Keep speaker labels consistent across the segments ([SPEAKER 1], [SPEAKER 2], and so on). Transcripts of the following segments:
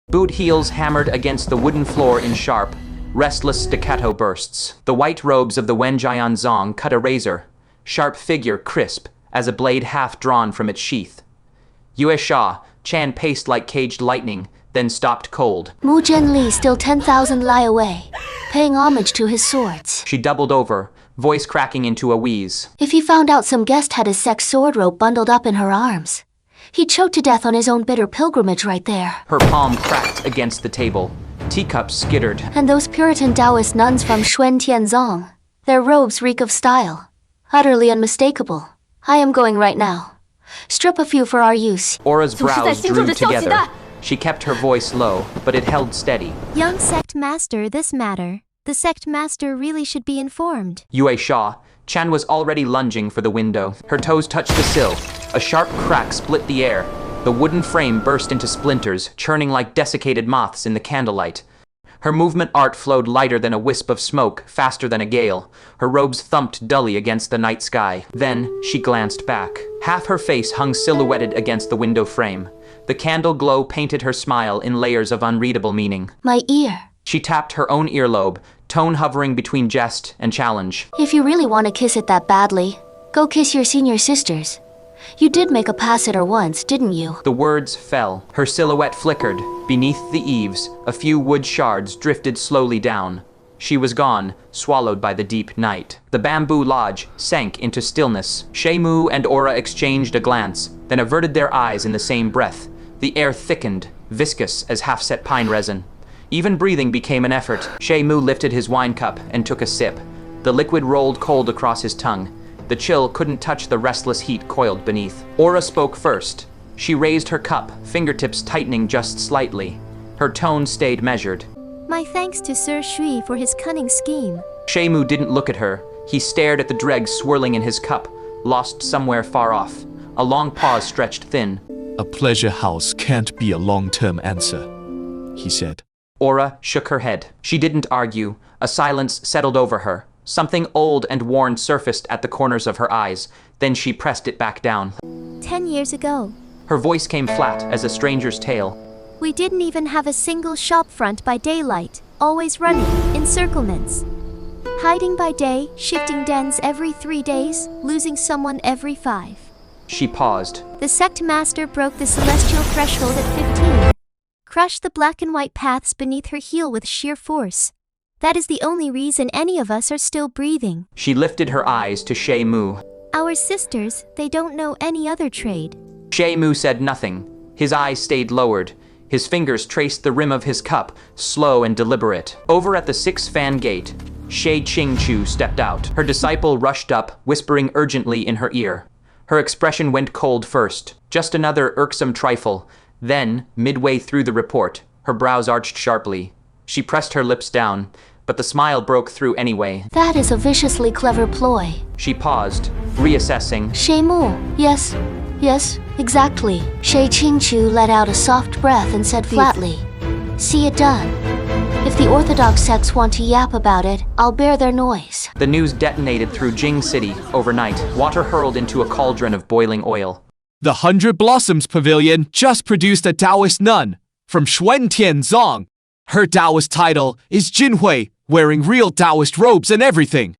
[SPEAKER 1] Boot heels hammered against the wooden floor in sharp, restless staccato bursts. The white robes of the Wenjian Zong cut a razor, sharp figure crisp as a blade half drawn from its sheath. Yue Shaw-chan paced like caged lightning, then stopped cold.
[SPEAKER 2] Mu Zhenli still 10,000 li away, paying homage to his swords.
[SPEAKER 1] She doubled over, voice cracking into a wheeze.
[SPEAKER 2] If he found out some guest had his sex sword rope bundled up in her arms, he'd choke to death on his own bitter pilgrimage right there.
[SPEAKER 1] Her palm cracked against the table. Teacups skittered.
[SPEAKER 2] And those puritan Taoist nuns from Shuen Tianzong, their robes reek of style. Utterly unmistakable. I am going right now. Strip a few for our use.
[SPEAKER 1] Aura's brows drew together. She kept her voice low, but it held steady.
[SPEAKER 3] Young sect master, this matter. The sect master really should be informed.
[SPEAKER 1] Yue Shaw-chan was already lunging for the window. Her toes touched the sill. A sharp crack split the air. The wooden frame burst into splinters, churning like desiccated moths in the candlelight. Her movement art flowed lighter than a wisp of smoke, faster than a gale. Her robes thumped dully against the night sky. Then she glanced back. Half her face hung silhouetted against the window frame. The candle glow painted her smile in layers of unreadable meaning.
[SPEAKER 2] My ear.
[SPEAKER 1] She tapped her own earlobe, tone hovering between jest and challenge.
[SPEAKER 2] If you really want to kiss it that badly, go kiss your senior sisters. You did make a pass at her once, didn't you?
[SPEAKER 1] The words fell. Her silhouette flickered. Beneath the eaves, a few wood shards drifted slowly down. She was gone, swallowed by the deep night. The bamboo lodge sank into stillness. Shay Moo and Aura exchanged a glance, then averted their eyes in the same breath. The air thickened, viscous as half-set pine resin. Even breathing became an effort. Shay Moo lifted his wine cup and took a sip. The liquid rolled cold across his tongue. The chill couldn't touch the restless heat coiled beneath. Aura spoke first. She raised her cup, fingertips tightening just slightly. Her tone stayed measured.
[SPEAKER 3] My thanks to Sir Shui for his cunning scheme.
[SPEAKER 1] Shay Moo didn't look at her. He stared at the dregs swirling in his cup, lost somewhere far off. A long pause stretched thin.
[SPEAKER 4] A pleasure house can't be a long-term answer, he said.
[SPEAKER 1] Aura shook her head. She didn't argue. A silence settled over her. Something old and worn surfaced at the corners of her eyes. Then she pressed it back down.
[SPEAKER 3] 10 years ago.
[SPEAKER 1] Her voice came flat as a stranger's tale.
[SPEAKER 3] We didn't even have a single shop front by daylight, always running, encirclements. Hiding by day, shifting dens every 3 days, losing someone every 5.
[SPEAKER 1] She paused.
[SPEAKER 3] The sect master broke the celestial threshold at 15. Crushed the black and white paths beneath her heel with sheer force. That is the only reason any of us are still breathing.
[SPEAKER 1] She lifted her eyes to Shay Moo.
[SPEAKER 3] Our sisters, they don't know any other trade.
[SPEAKER 1] Shay Moo said nothing. His eyes stayed lowered. His fingers traced the rim of his cup, slow and deliberate. Over at the 6-fan gate, Shay Ching-chu stepped out. Her disciple rushed up, whispering urgently in her ear. Her expression went cold first, just another irksome trifle. Then, midway through the report, her brows arched sharply. She pressed her lips down, but the smile broke through anyway.
[SPEAKER 2] That is a viciously clever ploy.
[SPEAKER 1] She paused, reassessing.
[SPEAKER 2] Shay Moo, yes, exactly. Shay Ching-chu let out a soft breath and said flatly, see it done. If the orthodox sects want to yap about it, I'll bear their noise.
[SPEAKER 1] The news detonated through Jing City overnight. Water hurled into a cauldron of boiling oil.
[SPEAKER 4] The Hundred Blossoms Pavilion just produced a Taoist nun from Shuen Tianzong. Her Taoist title is Jinhui, wearing real Taoist robes and everything.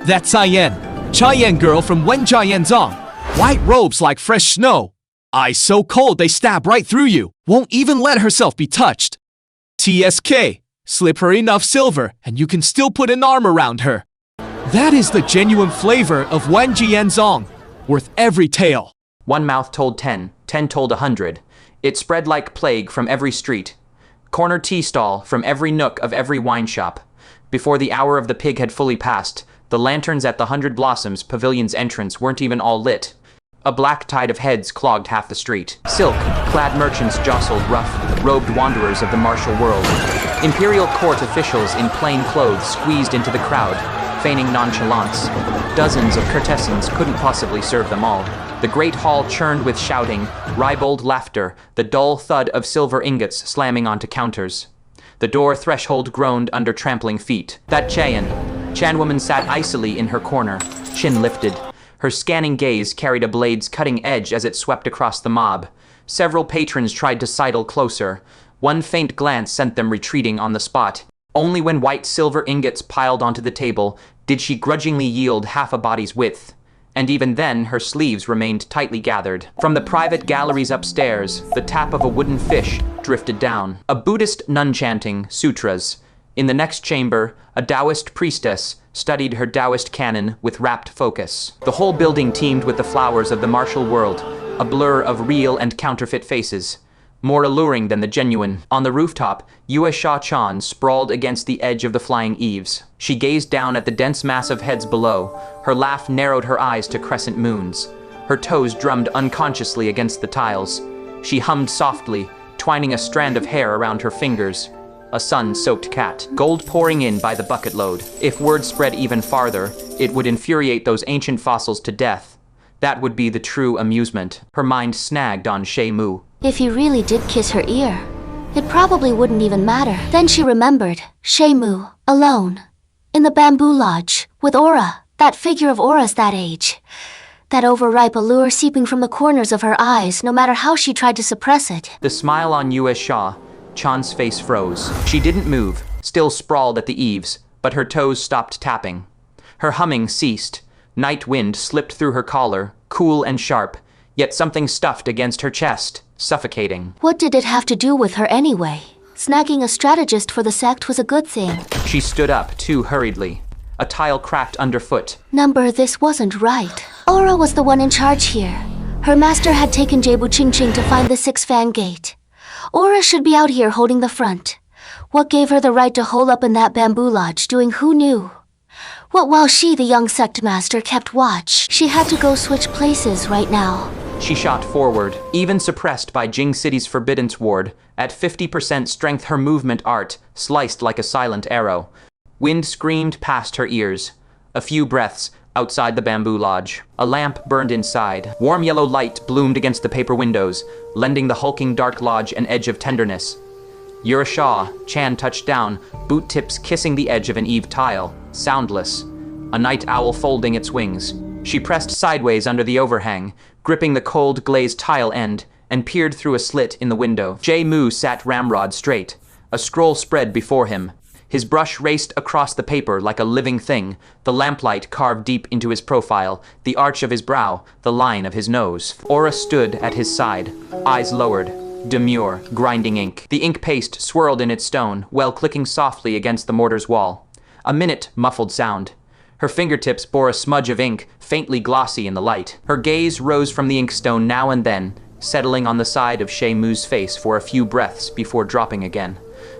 [SPEAKER 4] That's Cheyenne girl from Wenjianzong. White robes like fresh snow. Eyes so cold they stab right through you. Won't even let herself be touched. TSK, slip her enough silver and you can still put an arm around her. That is the genuine flavor of Wenjianzong, worth every tael.
[SPEAKER 1] One mouth told 10, 10 told 100. It spread like plague from every street. Corner tea stall from every nook of every wine shop. Before the hour of the pig had fully passed, the lanterns at the Hundred Blossoms Pavilion's entrance weren't even all lit. A black tide of heads clogged half the street. Silk-clad merchants jostled rough-robed wanderers of the martial world. Imperial court officials in plain clothes squeezed into the crowd, feigning nonchalance. Dozens of courtesans couldn't possibly serve them all. The great hall churned with shouting, ribald laughter, the dull thud of silver ingots slamming onto counters. The door threshold groaned under trampling feet. That Chan woman sat icily in her corner, chin lifted. Her scanning gaze carried a blade's cutting edge as it swept across the mob. Several patrons tried to sidle closer. One faint glance sent them retreating on the spot. Only when white silver ingots piled onto the table did she grudgingly yield half a body's width. And even then, her sleeves remained tightly gathered. From the private galleries upstairs, the tap of a wooden fish drifted down. A Buddhist nun chanting sutras. In the next chamber, a Taoist priestess studied her Taoist canon with rapt focus. The whole building teemed with the flowers of the martial world, a blur of real and counterfeit faces, more alluring than the genuine. On the rooftop, Yue Shaw-chan sprawled against the edge of the flying eaves. She gazed down at the dense mass of heads below. Her laugh narrowed her eyes to crescent moons. Her toes drummed unconsciously against the tiles. She hummed softly, twining a strand of hair around her fingers. A sun-soaked cat, gold pouring in by the bucket load. If word spread even farther, it would infuriate those ancient fossils to death. That would be the true amusement. Her mind snagged on Shay Moo.
[SPEAKER 2] If he really did kiss her ear, it probably wouldn't even matter. Then she remembered Shay Moo, alone, in the bamboo lodge, with Aura, that figure of Aura's that age. That overripe allure seeping from the corners of her eyes, no matter how she tried to suppress it.
[SPEAKER 1] The smile on Yue Shaw-chan's face froze. She didn't move, still sprawled at the eaves, but her toes stopped tapping. Her humming ceased. Night wind slipped through her collar, cool and sharp, yet something stuffed against her chest, suffocating.
[SPEAKER 2] What did it have to do with her anyway? Snagging a strategist for the sect was a good thing.
[SPEAKER 1] She stood up, too hurriedly. A tile cracked underfoot.
[SPEAKER 2] This wasn't right. Aura was the one in charge here. Her master had taken Jebu Ching Ching to find the six-fan gate. Aura should be out here holding the front. What gave her the right to hole up in that bamboo lodge, doing who knew? What while she, the young sect master, kept watch? She had to go switch places right now.
[SPEAKER 1] She shot forward, even suppressed by Jing City's forbiddance ward. At 50% strength, her movement art sliced like a silent arrow. Wind screamed past her ears. A few breaths outside the bamboo lodge. A lamp burned inside. Warm yellow light bloomed against the paper windows, lending the hulking dark lodge an edge of tenderness. Yue Shaw-chan touched down, boot tips kissing the edge of an eave tile, soundless. A night owl folding its wings. She pressed sideways under the overhang, gripping the cold glazed tile end, and peered through a slit in the window. Shay Moo sat ramrod straight, a scroll spread before him. His brush raced across the paper like a living thing, the lamplight carved deep into his profile, the arch of his brow, the line of his nose. Aura stood at his side, eyes lowered, demure, grinding ink. The ink paste swirled in its stone, well clicking softly against the mortar's wall. A minute muffled sound. Her fingertips bore a smudge of ink, faintly glossy in the light. Her gaze rose from the inkstone now and then, settling on the side of Shay Moo's face for a few breaths before dropping again.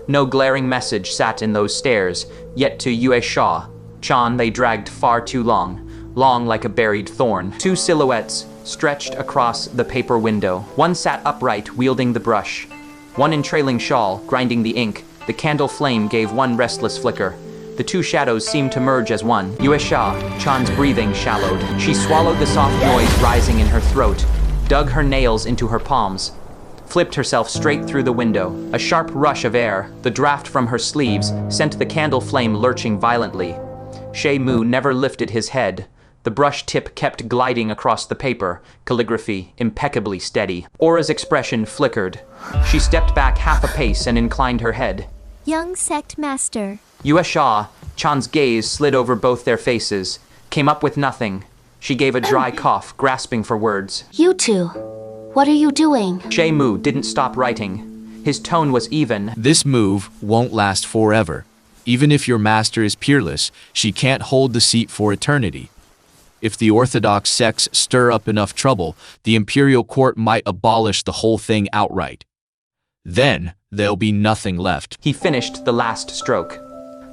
[SPEAKER 1] No glaring message sat in those stares, yet to Yue Shaw-chan they dragged far too long, long like a buried thorn. Two silhouettes stretched across the paper window. One sat upright, wielding the brush. One in trailing shawl, grinding the ink. The candle flame gave one restless flicker. The two shadows seemed to merge as one. Yue Shaw-chan's breathing shallowed. She swallowed the soft noise rising in her throat, dug her nails into her palms, flipped herself straight through the window. A sharp rush of air, the draft from her sleeves, sent the candle flame lurching violently. Shay Moo never lifted his head. The brush tip kept gliding across the paper, calligraphy impeccably steady. Aura's expression flickered. She stepped back half a pace and inclined her head.
[SPEAKER 3] Young sect master.
[SPEAKER 1] Yue Shaw-chan's gaze slid over both their faces, came up with nothing. She gave a dry cough, grasping for words.
[SPEAKER 2] You two, what are you doing?
[SPEAKER 1] Shay Moo didn't stop writing. His tone was even.
[SPEAKER 4] This move won't last forever. Even if your master is peerless, she can't hold the seat for eternity. If the orthodox sects stir up enough trouble, the imperial court might abolish the whole thing outright. Then, there'll be nothing left.
[SPEAKER 1] He finished the last stroke,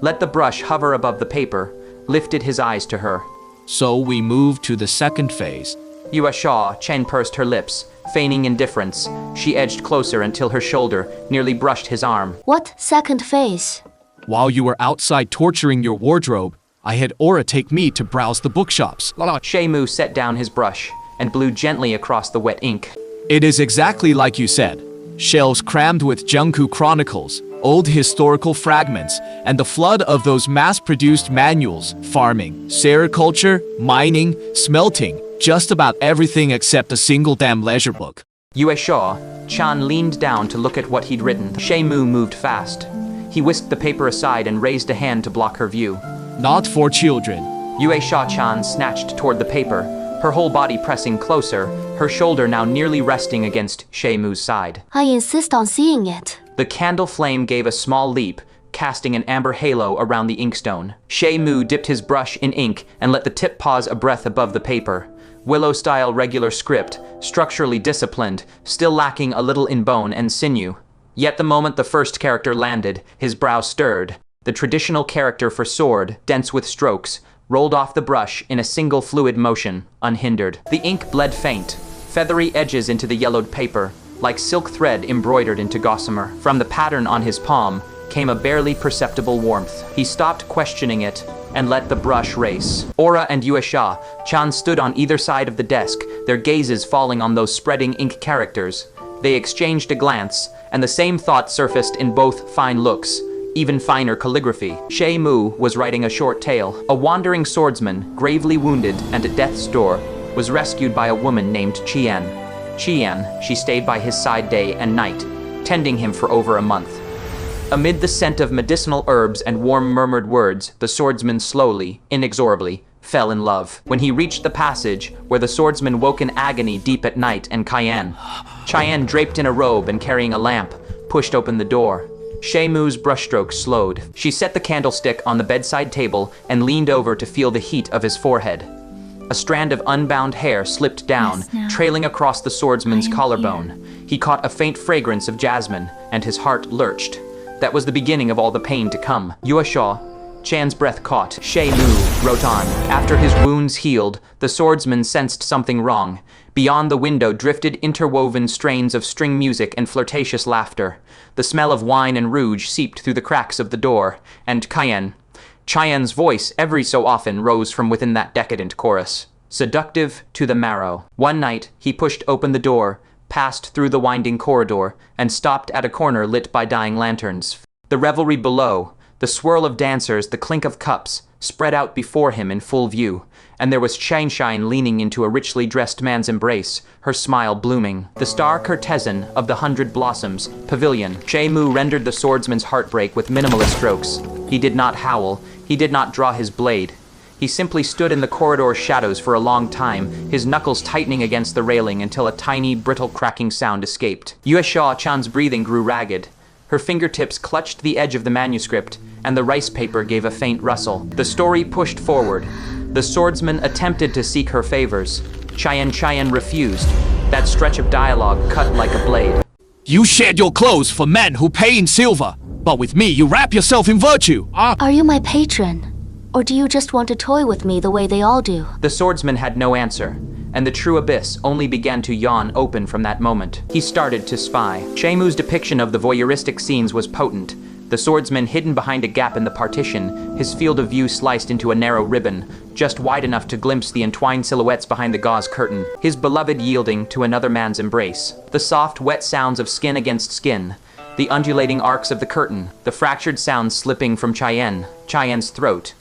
[SPEAKER 1] let the brush hover above the paper, lifted his eyes to her.
[SPEAKER 4] So we move to the second phase.
[SPEAKER 1] Yue Shaw-chan pursed her lips, feigning indifference. She edged closer until her shoulder nearly brushed his arm.
[SPEAKER 2] What second phase?
[SPEAKER 4] While you were outside torturing your wardrobe, I had Aura take me to browse the bookshops.
[SPEAKER 1] Shay Moo set down his brush and blew gently across the wet ink.
[SPEAKER 4] It is exactly like you said. Shelves crammed with Junku chronicles, old historical fragments, and the flood of those mass-produced manuals, farming, sericulture, mining, smelting, just about everything except a single damn leisure book.
[SPEAKER 1] Yue Shaw-chan leaned down to look at what he'd written. Shay Moo moved fast. He whisked the paper aside and raised a hand to block her view.
[SPEAKER 4] Not for children.
[SPEAKER 1] Yue Shaw-chan snatched toward the paper, her whole body pressing closer, her shoulder now nearly resting against Shay Moo's side.
[SPEAKER 2] I insist on seeing it.
[SPEAKER 1] The candle flame gave a small leap, casting an amber halo around the inkstone. Shay Moo dipped his brush in ink and let the tip pause a breath above the paper. Willow-style regular script, structurally disciplined, still lacking a little in bone and sinew. Yet the moment the first character landed, his brow stirred. The traditional character for sword, dense with strokes, rolled off the brush in a single fluid motion, unhindered. The ink bled faint, feathery edges into the yellowed paper, like silk thread embroidered into gossamer. From the pattern on his palm came a barely perceptible warmth. He stopped questioning it and let the brush race. Aura and Yue Shaw-chan stood on either side of the desk, their gazes falling on those spreading ink characters. They exchanged a glance, and the same thought surfaced in both fine looks, even finer calligraphy. Shay Moo was writing a short tale. A wandering swordsman, gravely wounded and at death's door, was rescued by a woman named Qian. She stayed by his side day and night, tending him for over a month. Amid the scent of medicinal herbs and warm murmured words, the swordsman slowly, inexorably, fell in love. When he reached the passage where the swordsman woke in agony deep at night and Qian, draped in a robe and carrying a lamp, pushed open the door. Shay Moo's brushstrokes slowed. She set the candlestick on the bedside table and leaned over to feel the heat of his forehead. A strand of unbound hair slipped down, trailing across the swordsman's collarbone. He caught a faint fragrance of jasmine, and his heart lurched. That was the beginning of all the pain to come. Yue Shaw-chan's breath caught. Shay Moo wrote on. After his wounds healed, the swordsman sensed something wrong. Beyond the window drifted interwoven strains of string music and flirtatious laughter. The smell of wine and rouge seeped through the cracks of the door, and Qian's voice every so often rose from within that decadent chorus. Seductive to the marrow. One night, he pushed open the door, passed through the winding corridor, and stopped at a corner lit by dying lanterns. The revelry below, the swirl of dancers, the clink of cups, spread out before him in full view, and there was Shine leaning into a richly dressed man's embrace, her smile blooming. The star courtesan of the Hundred Blossoms Pavilion. Shay Moo rendered the swordsman's heartbreak with minimalist strokes. He did not howl, he did not draw his blade. He simply stood in the corridor's shadows for a long time, his knuckles tightening against the railing until a tiny, brittle cracking sound escaped. Yue Shaw-chan's breathing grew ragged. Her fingertips clutched the edge of the manuscript, and the rice paper gave a faint rustle. The story pushed forward. The swordsman attempted to seek her favors. Qian refused. That stretch of dialogue cut like a blade.
[SPEAKER 4] You shed your clothes for men who pay in silver, but with me you wrap yourself in virtue.
[SPEAKER 2] Are you my patron? Or do you just want to toy with me the way they all do?
[SPEAKER 1] The swordsman had no answer, and the true abyss only began to yawn open from that moment. He started to spy. Shay Moo's depiction of the voyeuristic scenes was potent. The swordsman hidden behind a gap in the partition, his field of view sliced into a narrow ribbon, just wide enough to glimpse the entwined silhouettes behind the gauze curtain, his beloved yielding to another man's embrace. The soft, wet sounds of skin against skin, the undulating arcs of the curtain, the fractured sounds slipping from Qian's throat.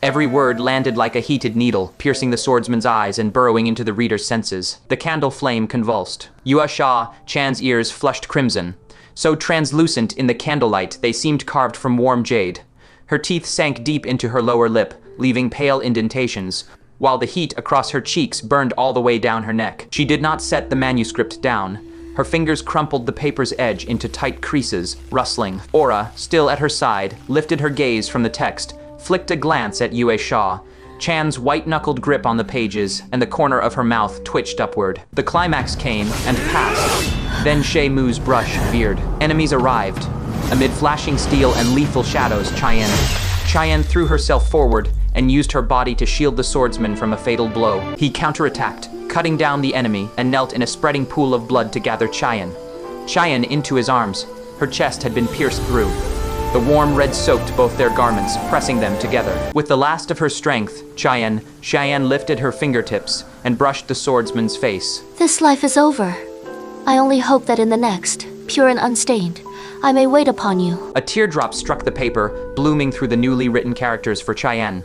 [SPEAKER 1] Every word landed like a heated needle, piercing the swordsman's eyes and burrowing into the reader's senses. The candle flame convulsed. Yue Shaw-chan's ears flushed crimson. So translucent in the candlelight, they seemed carved from warm jade. Her teeth sank deep into her lower lip, leaving pale indentations, while the heat across her cheeks burned all the way down her neck. She did not set the manuscript down. Her fingers crumpled the paper's edge into tight creases, rustling. Aura, still at her side, lifted her gaze from the text, flicked a glance at Yue Shaw-chan's white-knuckled grip on the pages, and the corner of her mouth twitched upward. The climax came and passed. Then Shay Moo's brush veered. Enemies arrived. Amid flashing steel and lethal shadows, Qian threw herself forward and used her body to shield the swordsman from a fatal blow. He counterattacked, cutting down the enemy, and knelt in a spreading pool of blood to gather Qian into his arms. Her chest had been pierced through. The warm red soaked both their garments, pressing them together. With the last of her strength, Qian lifted her fingertips and brushed the swordsman's face.
[SPEAKER 2] This life is over. I only hope that in the next, pure and unstained, I may wait upon you.
[SPEAKER 1] A teardrop struck the paper, blooming through the newly written characters for Qian.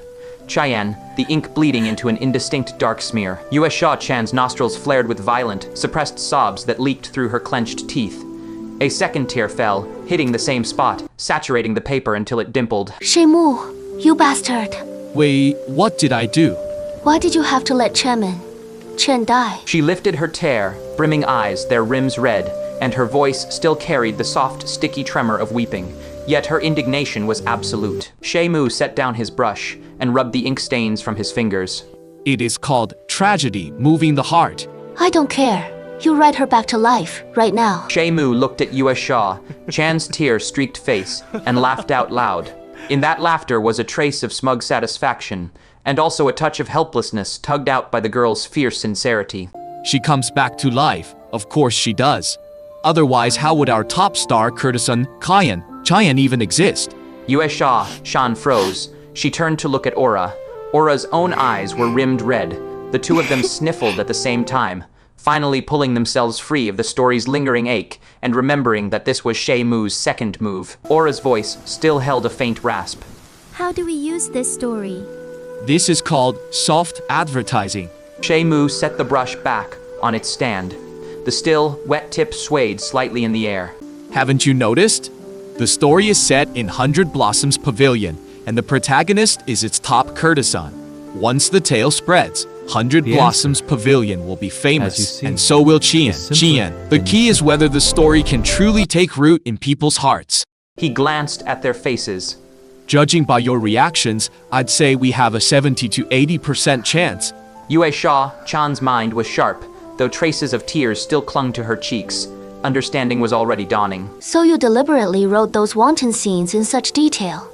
[SPEAKER 1] Cheyenne, the ink bleeding into an indistinct dark smear. Yue Shaw-chan's nostrils flared with violent, suppressed sobs that leaked through her clenched teeth. A second tear fell, hitting the same spot, saturating the paper until it dimpled.
[SPEAKER 2] Shay Moo, you bastard.
[SPEAKER 4] Wait, what did I do?
[SPEAKER 2] Why did you have to let Chen die?
[SPEAKER 1] She lifted her tear, brimming eyes, their rims red, and her voice still carried the soft, sticky tremor of weeping. Yet her indignation was absolute. Shay Moo set down his brush and rubbed the ink stains from his fingers.
[SPEAKER 4] It is called tragedy moving the heart.
[SPEAKER 2] I don't care. You write her back to life, right now.
[SPEAKER 1] Shay Moo looked at Yue Shaw, Chan's tear-streaked face, and laughed out loud. In that laughter was a trace of smug satisfaction, and also a touch of helplessness tugged out by the girl's fierce sincerity.
[SPEAKER 4] She comes back to life. Of course she does. Otherwise, how would our top star courtesan, Cheyenne even exist?
[SPEAKER 1] Yue Shaw-chan froze. She turned to look at Aura. Aura's own eyes were rimmed red. The two of them sniffled at the same time, finally pulling themselves free of the story's lingering ache and remembering that this was Shay Moo's second move. Aura's voice still held a faint rasp.
[SPEAKER 3] How do we use this story?
[SPEAKER 4] This is called soft advertising.
[SPEAKER 1] Shay Moo set the brush back on its stand. The still, wet tip swayed slightly in the air.
[SPEAKER 4] Haven't you noticed? The story is set in Hundred Blossoms Pavilion, and the protagonist is its top courtesan. Once the tale spreads, Hundred Blossoms Pavilion will be famous, and so will Cheyenne. The key is whether the story can truly take root in people's hearts.
[SPEAKER 1] He glanced at their faces.
[SPEAKER 4] Judging by your reactions, I'd say we have a 70 to 80% chance.
[SPEAKER 1] Yue Shaw-chan's mind was sharp, though traces of tears still clung to her cheeks. Understanding was already dawning.
[SPEAKER 2] So you deliberately wrote those wanton scenes in such detail.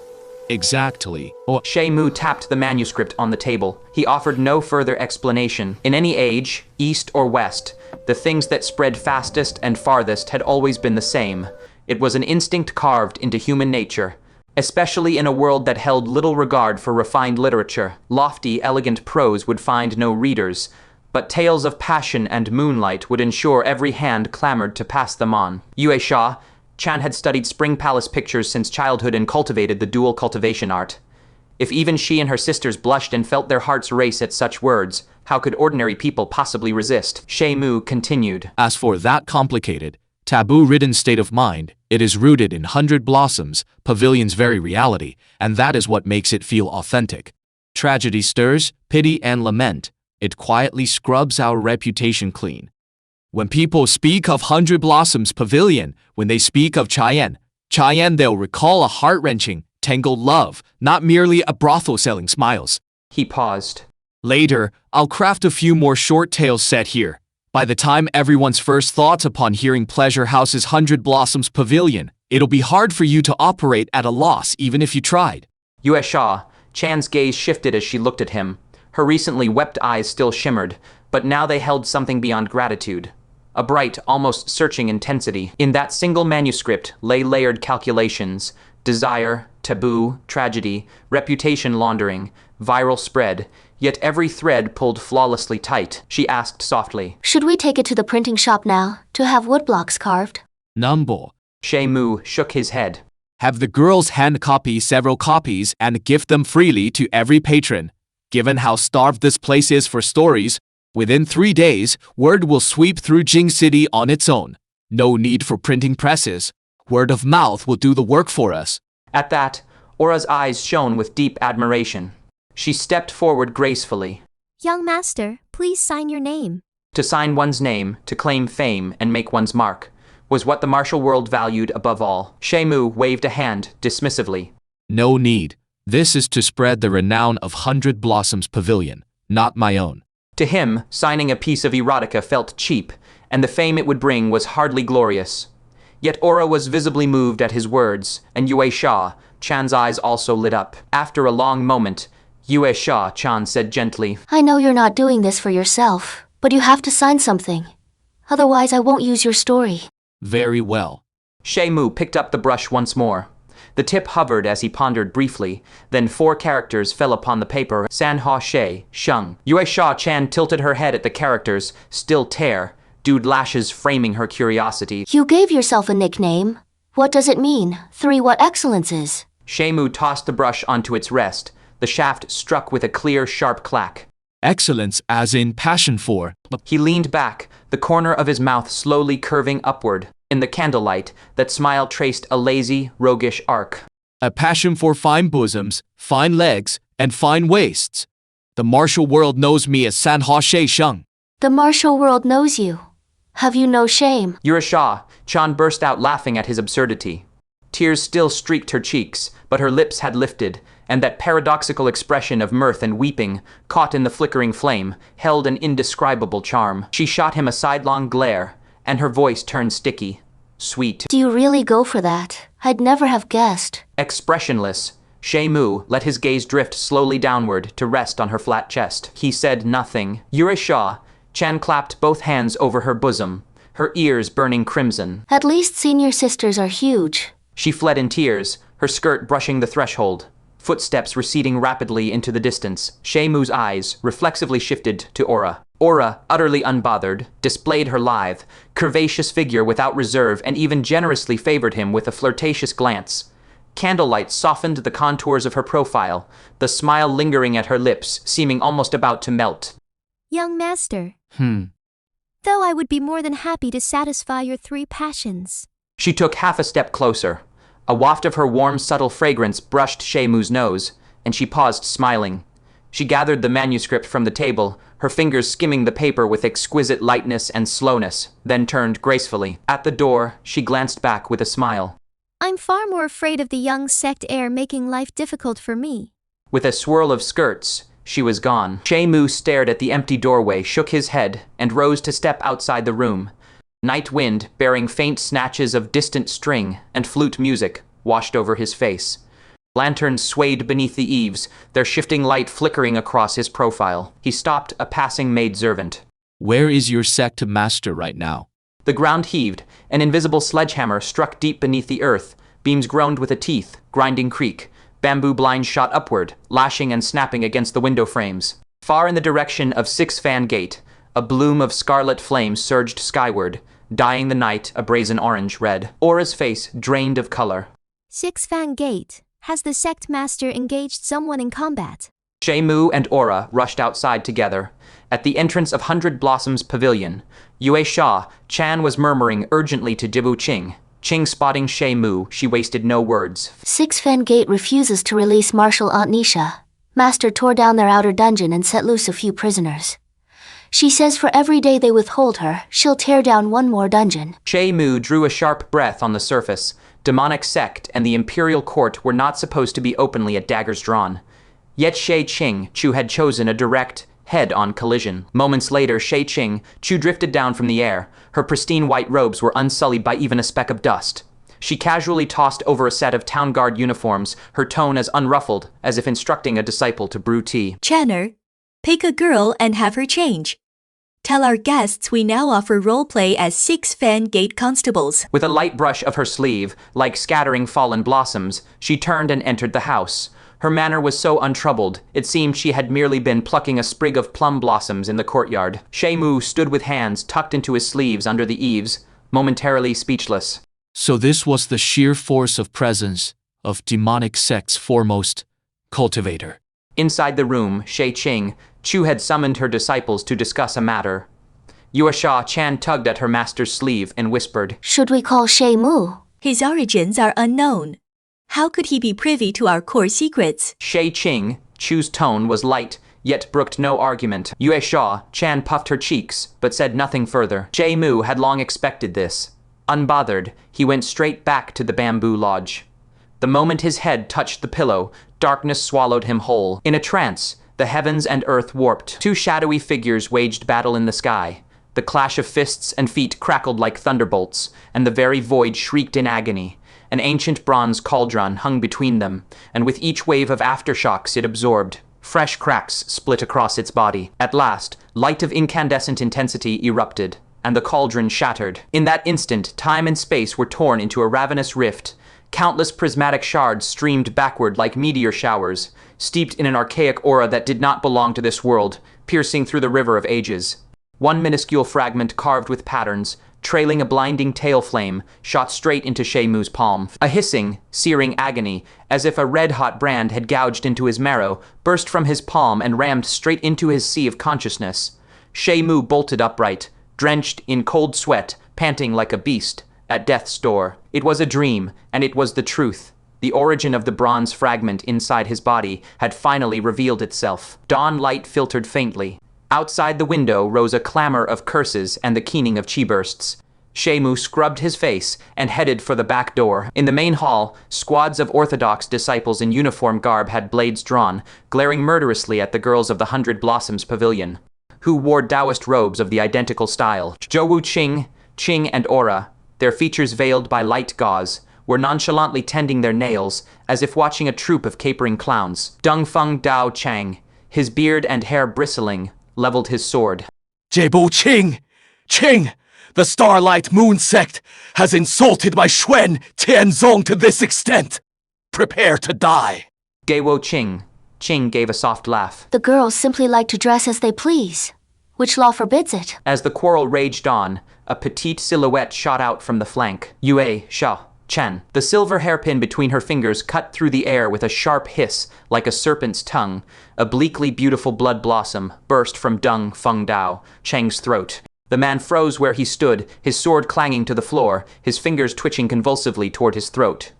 [SPEAKER 4] Exactly.
[SPEAKER 1] Shay Moo tapped the manuscript on the table. He offered no further explanation. In any age, east or west, the things that spread fastest and farthest had always been the same. It was an instinct carved into human nature, especially in a world that held little regard for refined literature. Lofty, elegant prose would find no readers, but tales of passion and moonlight would ensure every hand clamored to pass them on. Yue Shaw-chan had studied Spring Palace pictures since childhood and cultivated the dual cultivation art. If even she and her sisters blushed and felt their hearts race at such words, how could ordinary people possibly resist? Shay Moo continued.
[SPEAKER 4] As for that complicated, taboo-ridden state of mind, it is rooted in Hundred Blossoms Pavilion's very reality, and that is what makes it feel authentic. Tragedy stirs, pity and lament. It quietly scrubs our reputation clean. When people speak of Hundred Blossoms Pavilion, when they speak of Cheyenne, they'll recall a heart-wrenching, tangled love, not merely a brothel selling smiles.
[SPEAKER 1] He paused.
[SPEAKER 4] Later, I'll craft a few more short tales set here. By the time everyone's first thoughts upon hearing Pleasure House's Hundred Blossoms Pavilion, it'll be hard for you to operate at a loss even if you tried.
[SPEAKER 1] Yue Shaw-chan's gaze shifted as she looked at him. Her recently wept eyes still shimmered, but now they held something beyond gratitude. A bright, almost searching intensity. In that single manuscript lay layered calculations: desire, taboo, tragedy, reputation laundering, viral spread, yet every thread pulled flawlessly tight. She asked softly,
[SPEAKER 2] Should we take it to the printing shop now, to have woodblocks carved?
[SPEAKER 4] Numbo.
[SPEAKER 1] Shay Moo shook his head.
[SPEAKER 4] Have the girls hand copy several copies and gift them freely to every patron. Given how starved this place is for stories, within 3 days, word will sweep through Jing City on its own. No need for printing presses. Word of mouth will do the work for us.
[SPEAKER 1] At that, Aura's eyes shone with deep admiration. She stepped forward gracefully.
[SPEAKER 3] Young master, please sign your name.
[SPEAKER 1] To sign one's name, to claim fame and make one's mark, was what the martial world valued above all. Shay Moo waved a hand dismissively.
[SPEAKER 4] No need. This is to spread the renown of Hundred Blossoms Pavilion, not my own.
[SPEAKER 1] To him, signing a piece of erotica felt cheap, and the fame it would bring was hardly glorious. Yet Aura was visibly moved at his words, and Yue Shaw-chan's eyes also lit up. After a long moment, Yue Shaw-chan said gently,
[SPEAKER 2] I know you're not doing this for yourself, but you have to sign something. Otherwise, I won't use your story.
[SPEAKER 4] Very well.
[SPEAKER 1] Shay Moo picked up the brush once more. The tip hovered as he pondered briefly, then 4 characters fell upon the paper: San Ha Shay, Sheng. Yue Shaw-chan tilted her head at the characters, still tear, dewed lashes framing her curiosity.
[SPEAKER 2] You gave yourself a nickname. What does it mean? 3 what excellences?
[SPEAKER 1] Shay Moo tossed the brush onto its rest, The shaft struck with a clear, sharp clack.
[SPEAKER 4] Excellence as in passion for.
[SPEAKER 1] He leaned back, the corner of his mouth slowly curving upward. In the candlelight, that smile traced a lazy, roguish arc.
[SPEAKER 4] A passion for fine bosoms, fine legs, and fine waists. The martial world knows me as Sanha Shay Sheng.
[SPEAKER 2] The martial world knows you. Have you no shame?
[SPEAKER 1] Yue Shaw-chan burst out laughing at his absurdity. Tears still streaked her cheeks, but her lips had lifted, and that paradoxical expression of mirth and weeping, caught in the flickering flame, held an indescribable charm. She shot him a sidelong glare, and her voice turned sticky. Sweet.
[SPEAKER 2] Do you really go for that? I'd never have guessed.
[SPEAKER 1] Expressionless, Shay Moo let his gaze drift slowly downward to rest on her flat chest. He said nothing. Yue Shaw-chan clapped both hands over her bosom, her ears burning crimson.
[SPEAKER 2] At least senior sisters are huge.
[SPEAKER 1] She fled in tears, her skirt brushing the threshold. Footsteps receding rapidly into the distance. Shay Moo's eyes reflexively shifted to Aura. Aura, utterly unbothered, displayed her lithe, curvaceous figure without reserve and even generously favored him with a flirtatious glance. Candlelight softened the contours of her profile, the smile lingering at her lips, seeming almost about to melt.
[SPEAKER 3] Young master. Though I would be more than happy to satisfy your 3 passions.
[SPEAKER 1] She took half a step closer. A waft of her warm, subtle fragrance brushed Shay Moo's nose, and she paused, smiling. She gathered the manuscript from the table, her fingers skimming the paper with exquisite lightness and slowness, then turned gracefully. At the door, she glanced back with a smile.
[SPEAKER 3] I'm far more afraid of the young sect heir making life difficult for me.
[SPEAKER 1] With a swirl of skirts, she was gone. Shay Moo stared at the empty doorway, shook his head, and rose to step outside the room. Night wind, bearing faint snatches of distant string and flute music, washed over his face. Lanterns swayed beneath the eaves, their shifting light flickering across his profile. He stopped a passing maidservant.
[SPEAKER 4] Where is your sect master right now?
[SPEAKER 1] The ground heaved, an invisible sledgehammer struck deep beneath the earth, beams groaned with a teeth, grinding creak, bamboo blinds shot upward, lashing and snapping against the window frames. Far in the direction of Six Fan Gate, a bloom of scarlet flame surged skyward, dyeing the night a brazen orange-red. Aura's face drained of color.
[SPEAKER 3] Six Fan Gate. Has the sect master engaged someone in combat?
[SPEAKER 1] Shay Moo and Aura rushed outside together. At the entrance of Hundred Blossoms Pavilion, Yue Shaw-chan was murmuring urgently to Dibu Ching. Ching spotting Shay Moo, she wasted no words.
[SPEAKER 2] Six Fan Gate refuses to release Marshal Aunt Nisha. Master tore down their outer dungeon and set loose a few prisoners. She says for every day they withhold her, she'll tear down one more dungeon.
[SPEAKER 1] Shay Moo drew a sharp breath on the surface. Demonic sect and the imperial court were not supposed to be openly at daggers drawn. Yet Shay Chu had chosen a direct, head-on collision. Moments later, Shay Chu drifted down from the air. Her pristine white robes were unsullied by even a speck of dust. She casually tossed over a set of town guard uniforms, her tone as unruffled as if instructing a disciple to brew tea.
[SPEAKER 5] Channer, pick a girl and have her change. Tell our guests we now offer roleplay as Six Fan Gate constables.
[SPEAKER 1] With a light brush of her sleeve, like scattering fallen blossoms, she turned and entered the house. Her manner was so untroubled, it seemed she had merely been plucking a sprig of plum blossoms in the courtyard. Shay Moo stood with hands tucked into his sleeves under the eaves, momentarily speechless.
[SPEAKER 4] So this was the sheer force of presence of demonic sect's foremost cultivator.
[SPEAKER 1] Inside the room, Shay Chu had summoned her disciples to discuss a matter. Yue Shaw-chan tugged at her master's sleeve and whispered,
[SPEAKER 2] Should we call Shay Moo?
[SPEAKER 5] His origins are unknown. How could he be privy to our core secrets?
[SPEAKER 1] Shay Chu's tone was light, yet brooked no argument. Yue Shaw-chan puffed her cheeks, but said nothing further. Shay Moo had long expected this. Unbothered, he went straight back to the bamboo lodge. The moment his head touched the pillow, darkness swallowed him whole. In a trance, the heavens and earth warped. 2 shadowy figures waged battle in the sky. The clash of fists and feet crackled like thunderbolts, and the very void shrieked in agony. An ancient bronze cauldron hung between them, and with each wave of aftershocks it absorbed. Fresh cracks split across its body. At last, light of incandescent intensity erupted, and the cauldron shattered. In that instant, time and space were torn into a ravenous rift. Countless prismatic shards streamed backward like meteor showers, steeped in an archaic aura that did not belong to this world, piercing through the river of ages. One minuscule fragment carved with patterns, trailing a blinding tail flame, shot straight into Shay Moo's palm. A hissing, searing agony, as if a red-hot brand had gouged into his marrow, burst from his palm and rammed straight into his sea of consciousness. Shay Moo bolted upright, drenched in cold sweat, panting like a beast, at death's door. It was a dream, and it was the truth. The origin of the bronze fragment inside his body had finally revealed itself. Dawn light filtered faintly. Outside the window rose a clamor of curses and the keening of chi bursts. Shay Moo scrubbed his face and headed for the back door. In the main hall, squads of orthodox disciples in uniform garb had blades drawn, glaring murderously at the girls of the Hundred Blossoms Pavilion, who wore Taoist robes of the identical style. Zhou Ching and Aura, their features veiled by light gauze, were nonchalantly tending their nails, as if watching a troupe of capering clowns. Dongfeng Dao Chang, his beard and hair bristling, leveled his sword.
[SPEAKER 4] Jebu Ching! The Starlight Moon Sect has insulted my Xuan Tianzong to this extent. Prepare to die.
[SPEAKER 1] Geiwo Ching gave a soft laugh.
[SPEAKER 2] The girls simply like to dress as they please. Which law forbids it?
[SPEAKER 1] As the quarrel raged on, a petite silhouette shot out from the flank. Yue Shaw-chan. The silver hairpin between her fingers cut through the air with a sharp hiss, like a serpent's tongue. A bleakly beautiful blood blossom burst from Dongfeng Dao Chang's throat. The man froze where he stood, his sword clanging to the floor, his fingers twitching convulsively toward his throat.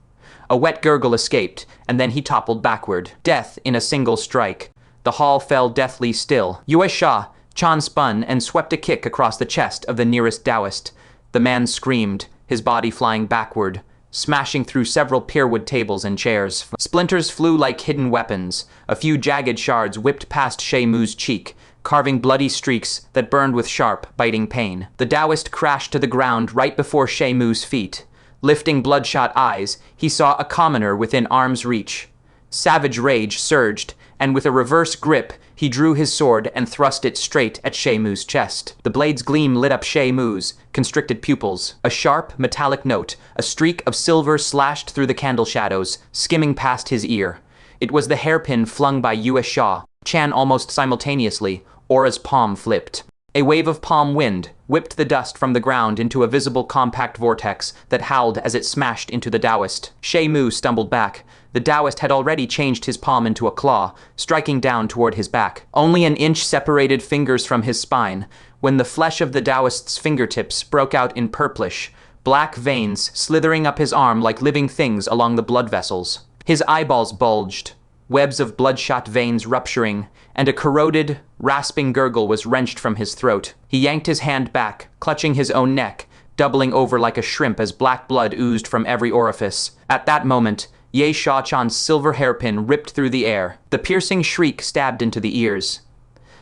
[SPEAKER 1] A wet gurgle escaped, and then he toppled backward. Death in a single strike. The hall fell deathly still. Yue Shaw-chan spun and swept a kick across the chest of the nearest Taoist. The man screamed, his body flying backward, smashing through several pierwood tables and chairs. Splinters flew like hidden weapons. A few jagged shards whipped past Shay Moo's cheek, carving bloody streaks that burned with sharp, biting pain. The Taoist crashed to the ground right before Shay Moo's feet. Lifting bloodshot eyes, he saw a commoner within arm's reach. Savage rage surged, and with a reverse grip, he drew his sword and thrust it straight at Shay Moo's chest. The blade's gleam lit up Shay Moo's constricted pupils. A sharp, metallic note, a streak of silver slashed through the candle shadows, skimming past his ear. It was the hairpin flung by Yue Shaw-chan almost simultaneously. Aura's palm flipped. A wave of palm wind whipped the dust from the ground into a visible compact vortex that howled as it smashed into the Taoist. Shay Moo stumbled back. The Taoist had already changed his palm into a claw, striking down toward his back. Only an inch separated fingers from his spine, when the flesh of the Taoist's fingertips broke out in purplish, black veins slithering up his arm like living things along the blood vessels. His eyeballs bulged, webs of bloodshot veins rupturing, and a corroded, rasping gurgle was wrenched from his throat. He yanked his hand back, clutching his own neck, doubling over like a shrimp as black blood oozed from every orifice. At that moment, Yue Shaw-chan's silver hairpin ripped through the air. The piercing shriek stabbed into the ears.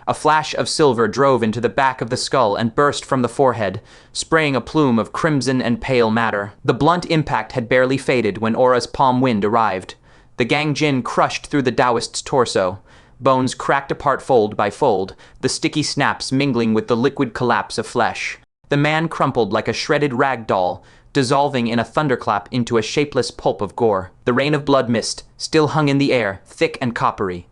[SPEAKER 1] A flash of silver drove into the back of the skull and burst from the forehead, spraying a plume of crimson and pale matter. The blunt impact had barely faded when Aura's palm wind arrived. The gangjin crushed through the Taoist's torso, bones cracked apart fold by fold, the sticky snaps mingling with the liquid collapse of flesh. The man crumpled like a shredded rag doll, dissolving in a thunderclap into a shapeless pulp of gore. The rain of blood mist still hung in the air, thick and coppery.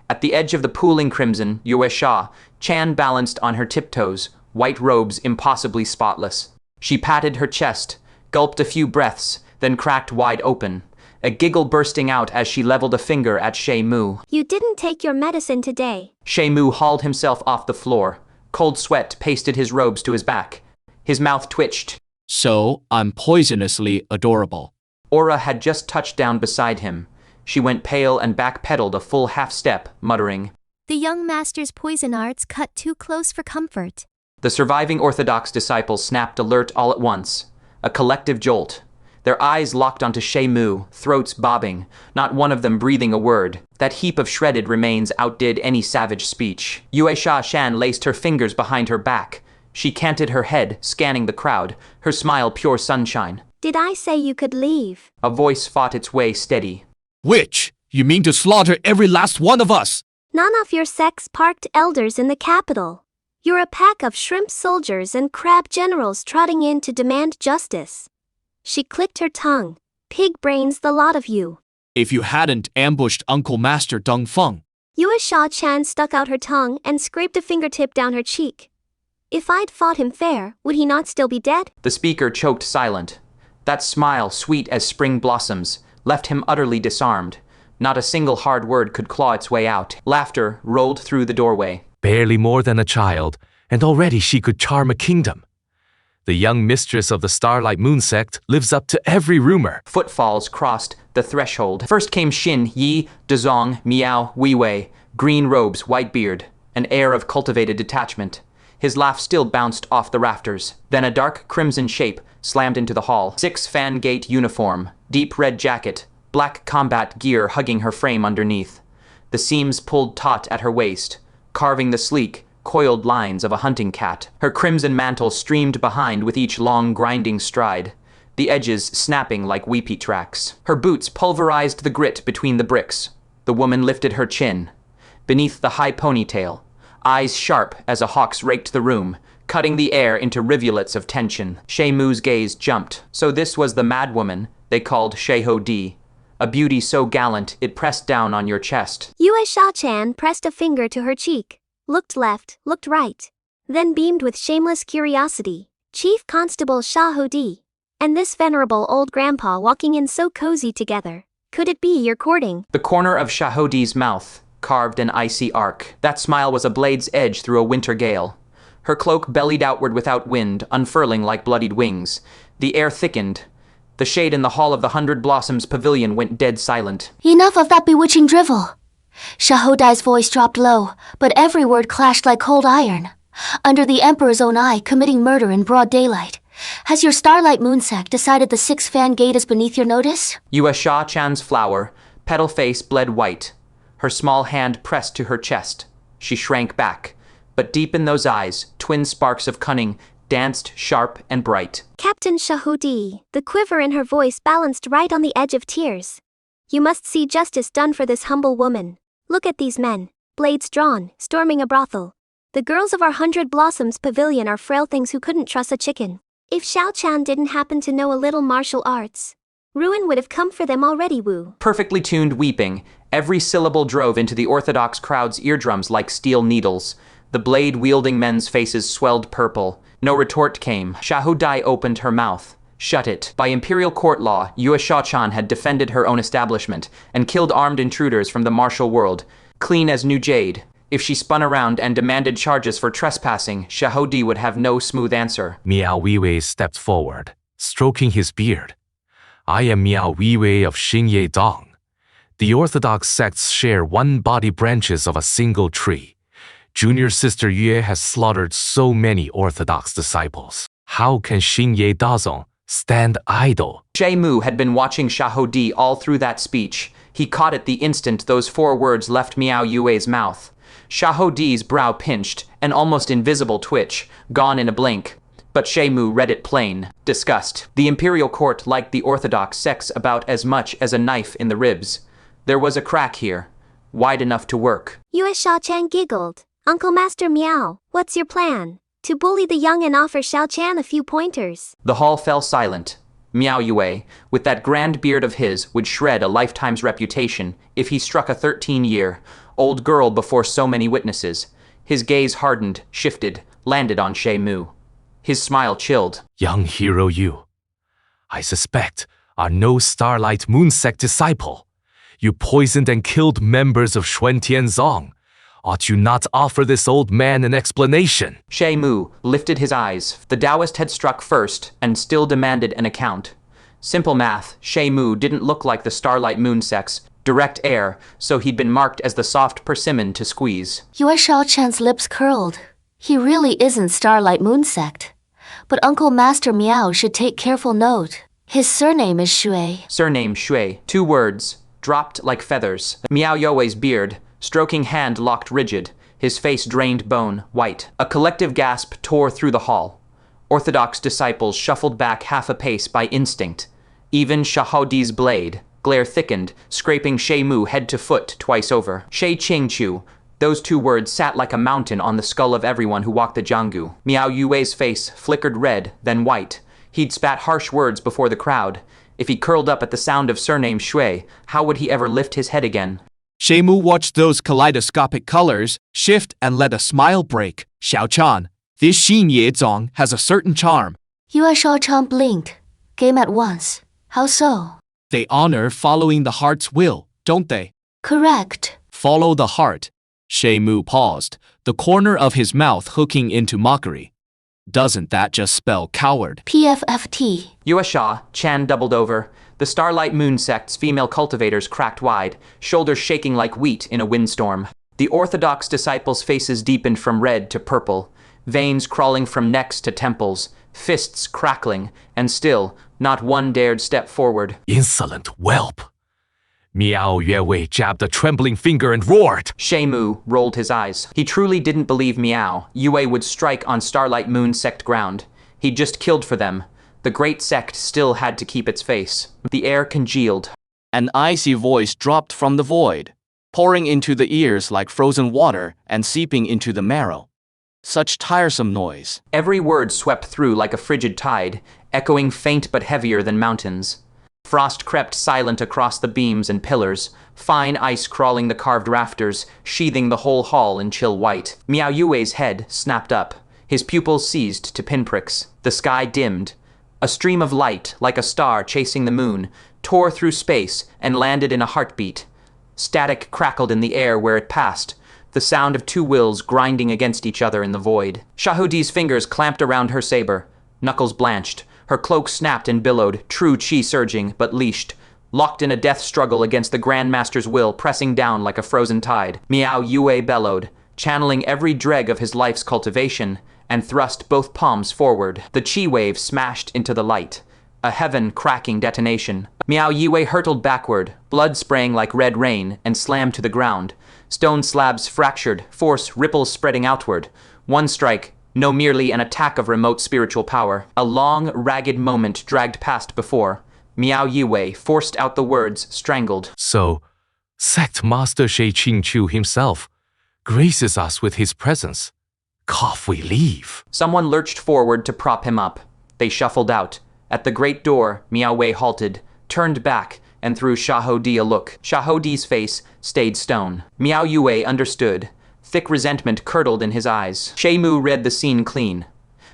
[SPEAKER 1] At the edge of the pooling crimson, Yue Shaw-chan balanced on her tiptoes, white robes impossibly spotless. She patted her chest, gulped a few breaths, then cracked wide open, a giggle bursting out as she leveled a finger at Shay Moo.
[SPEAKER 3] You didn't take your medicine today.
[SPEAKER 1] Shay Moo hauled himself off the floor. Cold sweat pasted his robes to his back. His mouth twitched.
[SPEAKER 4] So, I'm poisonously adorable.
[SPEAKER 1] Aura had just touched down beside him. She went pale and backpedaled a full half-step, muttering,
[SPEAKER 3] The young master's poison arts cut too close for comfort.
[SPEAKER 1] The surviving orthodox disciples snapped alert all at once. A collective jolt. Their eyes locked onto Shay Moo, throats bobbing, not one of them breathing a word. That heap of shredded remains outdid any savage speech. Yue Shaw-chan laced her fingers behind her back. She canted her head, scanning the crowd, her smile pure sunshine.
[SPEAKER 3] Did I say you could leave?
[SPEAKER 1] A voice fought its way steady.
[SPEAKER 4] Which? You mean to slaughter every last one of us?
[SPEAKER 3] None of your sect's parked elders in the capital. You're a pack of shrimp soldiers and crab generals trotting in to demand justice. She clicked her tongue. Pig brains the lot of you.
[SPEAKER 4] If you hadn't ambushed Uncle Master Dongfeng.
[SPEAKER 3] Yue Shaw-chan stuck out her tongue and scraped a fingertip down her cheek. If I'd fought him fair, would he not still be dead?
[SPEAKER 1] The speaker choked silent. That smile, sweet as spring blossoms, left him utterly disarmed. Not a single hard word could claw its way out. Laughter rolled through the doorway.
[SPEAKER 6] Barely more than a child, and already she could charm a kingdom. The young mistress of the Starlight Moon sect lives up to every rumor.
[SPEAKER 1] Footfalls crossed the threshold. First came Xin, Yi, Dezong, Miao, Wei Wei, green robes, white beard, an air of cultivated detachment. His laugh still bounced off the rafters. Then a dark crimson shape slammed into the hall. 6 fan gate uniform, deep red jacket, black combat gear hugging her frame underneath. The seams pulled taut at her waist, carving the sleek, coiled lines of a hunting cat. Her crimson mantle streamed behind with each long grinding stride, the edges snapping like weepy tracks. Her boots pulverized the grit between the bricks. The woman lifted her chin. Beneath the high ponytail, eyes sharp as a hawk's raked the room, cutting the air into rivulets of tension. Shay Moo's gaze jumped. So this was the madwoman they called Shay Ho-di, a beauty so gallant it pressed down on your chest.
[SPEAKER 3] Yue Shaw-chan pressed a finger to her cheek, looked left, looked right, then beamed with shameless curiosity. Chief Constable Sha Ho-di, and this venerable old grandpa walking in so cozy together. Could it be you're courting?
[SPEAKER 1] The corner of Sha Ho-di's mouth carved an icy arc. That smile was a blade's edge through a winter gale. Her cloak bellied outward without wind, unfurling like bloodied wings. The air thickened. The shade in the hall of the 100 Blossoms Pavilion went dead silent.
[SPEAKER 2] Enough of that bewitching drivel. Sha Ho-di's voice dropped low, but every word clashed like cold iron. Under the Emperor's own eye, committing murder in broad daylight. Has your Starlight Moon sect decided the 6 fan gate is beneath your notice?
[SPEAKER 1] Yue Shaw-chan's flower, petal face bled white. Her small hand pressed to her chest. She shrank back. But deep in those eyes, twin sparks of cunning danced sharp and bright.
[SPEAKER 3] Captain Sha Ho-di, the quiver in her voice balanced right on the edge of tears. You must see justice done for this humble woman. Look at these men, blades drawn, storming a brothel. The girls of our 100 Blossoms Pavilion are frail things who couldn't truss a chicken. If Shaw-chan didn't happen to know a little martial arts, ruin would have come for them already. Woo.
[SPEAKER 1] Perfectly tuned weeping, every syllable drove into the orthodox crowd's eardrums like steel needles. The blade-wielding men's faces swelled purple. No retort came. Sha Ho-di opened her mouth. Shut it. By imperial court law, Yue Shaw-chan had defended her own establishment and killed armed intruders from the martial world, clean as new jade. If she spun around and demanded charges for trespassing, Sha Ho-di would have no smooth answer.
[SPEAKER 6] Miao Wei Wei stepped forward, stroking his beard. I am Miao Wei Wei of Xingye Dong. The orthodox sects share one body branches of a single tree. Junior sister Yue has slaughtered so many orthodox disciples. How can Xingye Dazong stand idle?
[SPEAKER 1] Shay Moo had been watching Sha Ho-di all through that speech. He caught it the instant those 4 words left Miao Yue's mouth. Sha Ho-di's brow pinched, an almost invisible twitch, gone in a blink. But Shay Moo read it plain, disgust. The imperial court liked the orthodox sects about as much as a knife in the ribs. There was a crack here, wide enough to work.
[SPEAKER 3] Yue Shaw-chan giggled. Uncle Master Miao, what's your plan? To bully the young and offer Shaw-chan a few pointers?
[SPEAKER 1] The hall fell silent. Miao Yue, with that grand beard of his, would shred a lifetime's reputation if he struck a 13-year-old girl before so many witnesses. His gaze hardened, shifted, landed on Shay Moo. His smile chilled.
[SPEAKER 6] Young hero you, I suspect, are no Starlight Moon sect disciple. You poisoned and killed members of Xuantianzong. Ought you not offer this old man an explanation?
[SPEAKER 1] Shay Moo lifted his eyes. The Taoist had struck first and still demanded an account. Simple math, Shay Moo didn't look like the Starlight Moon sect's direct heir, so he'd been marked as the soft persimmon to squeeze.
[SPEAKER 2] Yue Shaw-chan's lips curled. He really isn't Starlight Moon sect. But Uncle Master Miao should take careful note. His surname is Shui.
[SPEAKER 1] Surname Shui. 2 words, dropped like feathers. Miao Yue's beard, stroking hand locked rigid, his face drained bone, white. A collective gasp tore through the hall. Orthodox disciples shuffled back half a pace by instinct. Even Sha Ho-di's blade, glare thickened, scraping Shay Moo head to foot twice over. Shay Qingqiu. Those 2 words sat like a mountain on the skull of everyone who walked the Jianggu. Miao Yue's face flickered red, then white. He'd spat harsh words before the crowd. If he curled up at the sound of surname Shui, how would he ever lift his head again?
[SPEAKER 4] Shay Moo watched those kaleidoscopic colors shift and let a smile break. Shaw-chan, This Xingye Zong has a certain charm.
[SPEAKER 2] Yue Shaw-chan blinked. Game at once. How so?
[SPEAKER 4] They honor following the heart's will, don't they?
[SPEAKER 2] Correct.
[SPEAKER 4] Follow the heart. Shay Moo paused, the corner of his mouth hooking into mockery. Doesn't that just spell coward?
[SPEAKER 2] PFFT.
[SPEAKER 1] Yue Shaw-chan doubled over. The Starlight Moon Sect's female cultivators cracked wide, shoulders shaking like wheat in a windstorm. The orthodox disciples' faces deepened from red to purple, veins crawling from necks to temples, fists crackling, and still, not one dared step forward.
[SPEAKER 6] Insolent whelp! Miao Yue jabbed a trembling finger and roared.
[SPEAKER 1] Shay Moo rolled his eyes. He truly didn't believe Miao Yue would strike on Starlight Moon Sect ground. He'd just killed for them. The great sect still had to keep its face. The air congealed.
[SPEAKER 7] An icy voice dropped from the void, pouring into the ears like frozen water and seeping into the marrow. Such tiresome noise.
[SPEAKER 1] Every word swept through like a frigid tide, echoing faint but heavier than mountains. Frost crept silent across the beams and pillars, fine ice crawling the carved rafters, sheathing the whole hall in chill white. Miao Yue's head snapped up, his pupils seized to pinpricks. The sky dimmed. A stream of light, like a star chasing the moon, tore through space and landed in a heartbeat. Static crackled in the air where it passed, the sound of two wills grinding against each other in the void. Shahudi's fingers clamped around her saber, knuckles blanched. Her cloak snapped and billowed, true chi surging, but leashed, locked in a death struggle against the Grand Master's will, pressing down like a frozen tide. Miao Yue bellowed, channeling every dreg of his life's cultivation, and thrust both palms forward. The chi wave smashed into the light, a heaven-cracking detonation. Miao Yue hurtled backward, blood spraying like red rain, and slammed to the ground. Stone slabs fractured, force ripples spreading outward. One strike, no merely an attack of remote spiritual power. A long, ragged moment dragged past before. Miao Yue forced out the words, strangled.
[SPEAKER 6] So, Sect Master Shay Qingqiu himself graces us with his presence. Cough, we leave.
[SPEAKER 1] Someone lurched forward to prop him up. They shuffled out. At the great door, Miao Wei halted, turned back, and threw Shahodi a look. Shahodi's face stayed stone. Miao Yue understood. Thick resentment curdled in his eyes. Shay Moo read the scene clean.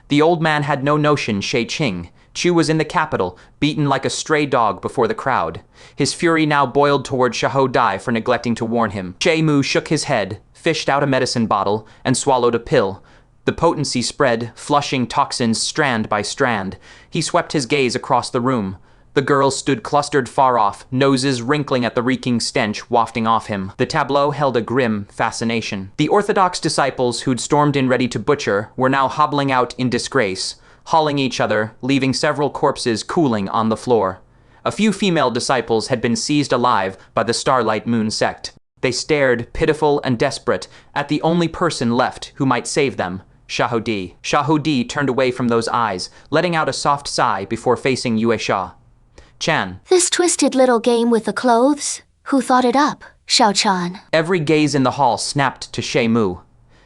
[SPEAKER 1] The old man had no notion Shay Qing. Chu was in the capital, beaten like a stray dog before the crowd. His fury now boiled toward Shahodai for neglecting to warn him. Shay Moo shook his head, fished out a medicine bottle, and swallowed a pill. The potency spread, flushing toxins strand by strand. He swept his gaze across the room. The girls stood clustered far off, noses wrinkling at the reeking stench wafting off him. The tableau held a grim fascination. The orthodox disciples who'd stormed in ready to butcher were now hobbling out in disgrace, hauling each other, leaving several corpses cooling on the floor. A few female disciples had been seized alive by the Starlight Moon Sect. They stared, pitiful and desperate, at the only person left who might save them, Shahodi. Shahodi turned away from those eyes, letting out a soft sigh before facing Yue Shaw-chan.
[SPEAKER 2] This twisted little game with the clothes? Who thought it up? Shaw-chan.
[SPEAKER 1] Every gaze in the hall snapped to Shay Moo.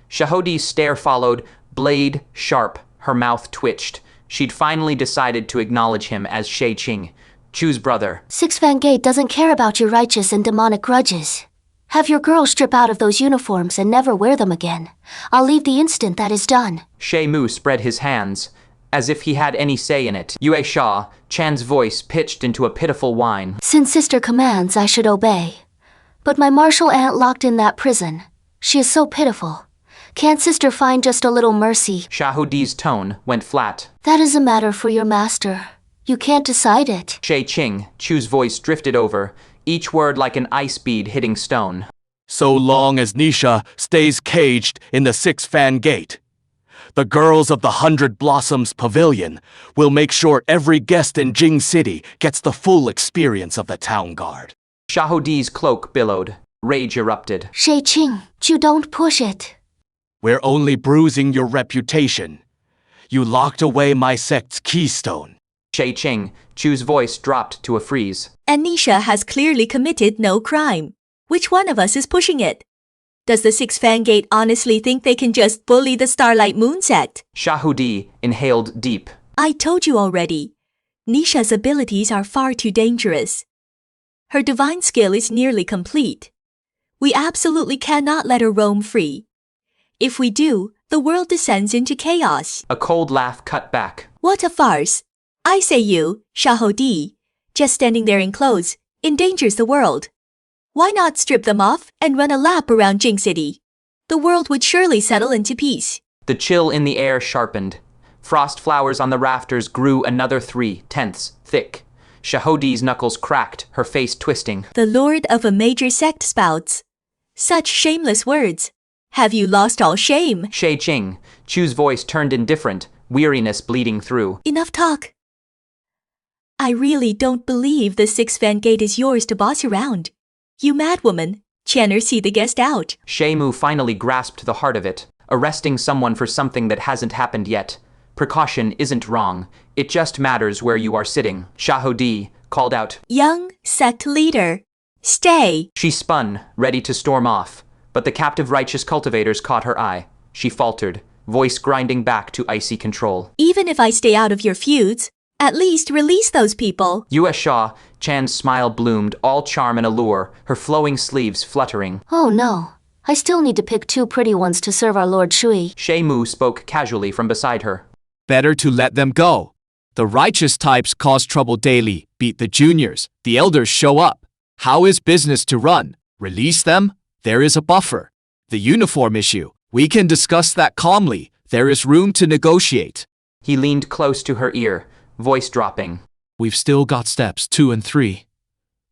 [SPEAKER 1] Shahodi's stare followed, blade sharp, her mouth twitched. She'd finally decided to acknowledge him as Shay Qing, Chu's brother.
[SPEAKER 2] Six Fan Gate doesn't care about your righteous and demonic grudges. Have your girl strip out of those uniforms and never wear them again. I'll leave the instant that is done.
[SPEAKER 1] Shay Moo spread his hands, as if he had any say in it. Yue Shaw-chan's voice pitched into a pitiful whine.
[SPEAKER 2] Since sister commands, I should obey. But my martial aunt locked in that prison. She is so pitiful. Can't sister find just a little mercy?
[SPEAKER 1] Shahodi's tone went flat.
[SPEAKER 2] That is a matter for your master. You can't decide it.
[SPEAKER 1] Shay Qing, Chu's voice drifted over, each word like an ice bead hitting stone.
[SPEAKER 7] So long as Nisha stays caged in the Six Fan Gate, the girls of the 100 Blossoms Pavilion will make sure every guest in Jing City gets the full experience of the town guard.
[SPEAKER 1] Shahodi's cloak billowed. Rage erupted.
[SPEAKER 2] Shay Qing, you don't push it.
[SPEAKER 7] We're only bruising your reputation. You locked away my sect's keystone.
[SPEAKER 1] Shay Qing, Chu's voice dropped to a freeze.
[SPEAKER 5] And Nisha has clearly committed no crime. Which one of us is pushing it? Does the Six Fan Gate honestly think they can just bully the Starlight Moon Sect?
[SPEAKER 1] Shahudi inhaled deep.
[SPEAKER 5] I told you already. Nisha's abilities are far too dangerous. Her divine skill is nearly complete. We absolutely cannot let her roam free. If we do, the world descends into chaos.
[SPEAKER 1] A cold laugh cut back.
[SPEAKER 5] What a farce. I say you, Shahodi, just standing there in clothes, endangers the world. Why not strip them off and run a lap around Jing City? The world would surely settle into peace.
[SPEAKER 1] The chill in the air sharpened. Frost flowers on the rafters grew another 3/10 thick. Shahodi's knuckles cracked, her face twisting.
[SPEAKER 5] The lord of a major sect spouts. Such shameless words. Have you lost all shame?
[SPEAKER 1] Shay Ching, Chu's voice turned indifferent, weariness bleeding through.
[SPEAKER 5] Enough talk. I really don't believe the Six Fan Gate is yours to boss around. You madwoman, Channer, see the guest out.
[SPEAKER 1] Shay Moo finally grasped the heart of it, arresting someone for something that hasn't happened yet. Precaution isn't wrong, it just matters where you are sitting. Shahodi called out.
[SPEAKER 5] Young sect leader, stay.
[SPEAKER 1] She spun, ready to storm off, but the captive righteous cultivators caught her eye. She faltered, voice grinding back to icy control.
[SPEAKER 5] Even if I stay out of your feuds, at least release those people.
[SPEAKER 1] Yue Shaw-chan's smile bloomed, all charm and allure, her flowing sleeves fluttering.
[SPEAKER 2] Oh no, I still need to pick 2 pretty ones to serve our Lord Shui.
[SPEAKER 1] Shay Moo spoke casually from beside her.
[SPEAKER 4] Better to let them go. The righteous types cause trouble daily, beat the juniors, the elders show up. How is business to run? Release them? There is a buffer. The uniform issue, we can discuss that calmly. There is room to negotiate.
[SPEAKER 1] He leaned close to her ear, voice dropping.
[SPEAKER 4] We've still got steps 2 and 3.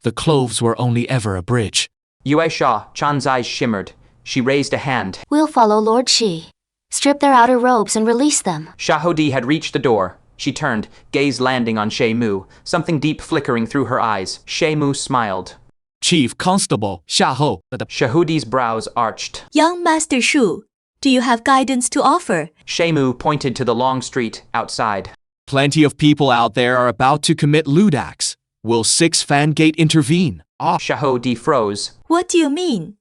[SPEAKER 4] The cloves were only ever a bridge.
[SPEAKER 1] Yue Shaw-chan's eyes shimmered. She raised a hand.
[SPEAKER 2] We'll follow Lord Shi. Strip their outer robes and release them.
[SPEAKER 1] Shahodi had reached the door. She turned, gaze landing on Shay Moo, something deep flickering through her eyes. Shay Moo smiled.
[SPEAKER 4] Chief Constable Xiahou.
[SPEAKER 1] Shahodi's brows arched.
[SPEAKER 5] Young Master Shu, do you have guidance to offer?
[SPEAKER 1] Shay Moo pointed to the long street outside.
[SPEAKER 4] Plenty of people out there are about to commit lewd acts. Will Six Fan Gate intervene?
[SPEAKER 1] Shahodi froze.
[SPEAKER 5] What do you mean?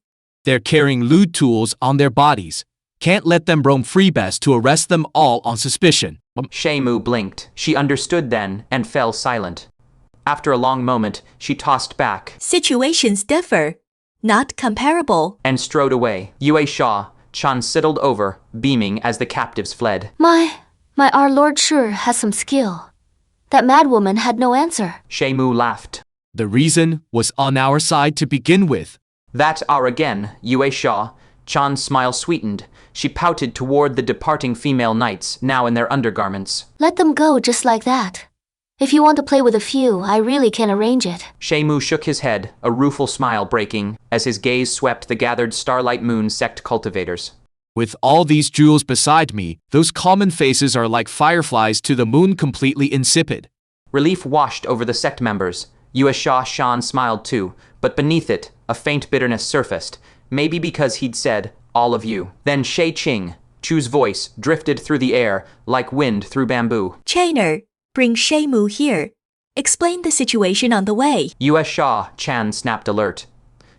[SPEAKER 4] They're carrying lewd tools on their bodies. Can't let them roam free. Best to arrest them all on suspicion.
[SPEAKER 1] Shay Moo blinked. She understood then and fell silent. After a long moment, she tossed back.
[SPEAKER 5] Situations differ. Not comparable.
[SPEAKER 1] And strode away. Yue Shaw-chan sidled over, beaming as the captives fled.
[SPEAKER 2] My our Lord sure has some skill. That madwoman had no answer.
[SPEAKER 1] Shay Moo laughed.
[SPEAKER 4] The reason was on our side to begin with.
[SPEAKER 1] That hour again, Yue Shaw-chan's smile sweetened. She pouted toward the departing female knights, now in their undergarments.
[SPEAKER 2] Let them go just like that. If you want to play with a few, I really can arrange it.
[SPEAKER 1] Shay Moo shook his head, a rueful smile breaking, as his gaze swept the gathered Starlight Moon sect cultivators.
[SPEAKER 4] With all these jewels beside me, those common faces are like fireflies to the moon, completely insipid.
[SPEAKER 1] Relief washed over the sect members. Yue Shaw-chan smiled too, but beneath it, a faint bitterness surfaced, maybe because he'd said, all of you. Then Shay Ching, Chu's voice, drifted through the air, like wind through bamboo.
[SPEAKER 5] Chainer, bring Shay Moo here. Explain the situation on the way.
[SPEAKER 1] Yue Shaw-chan snapped alert.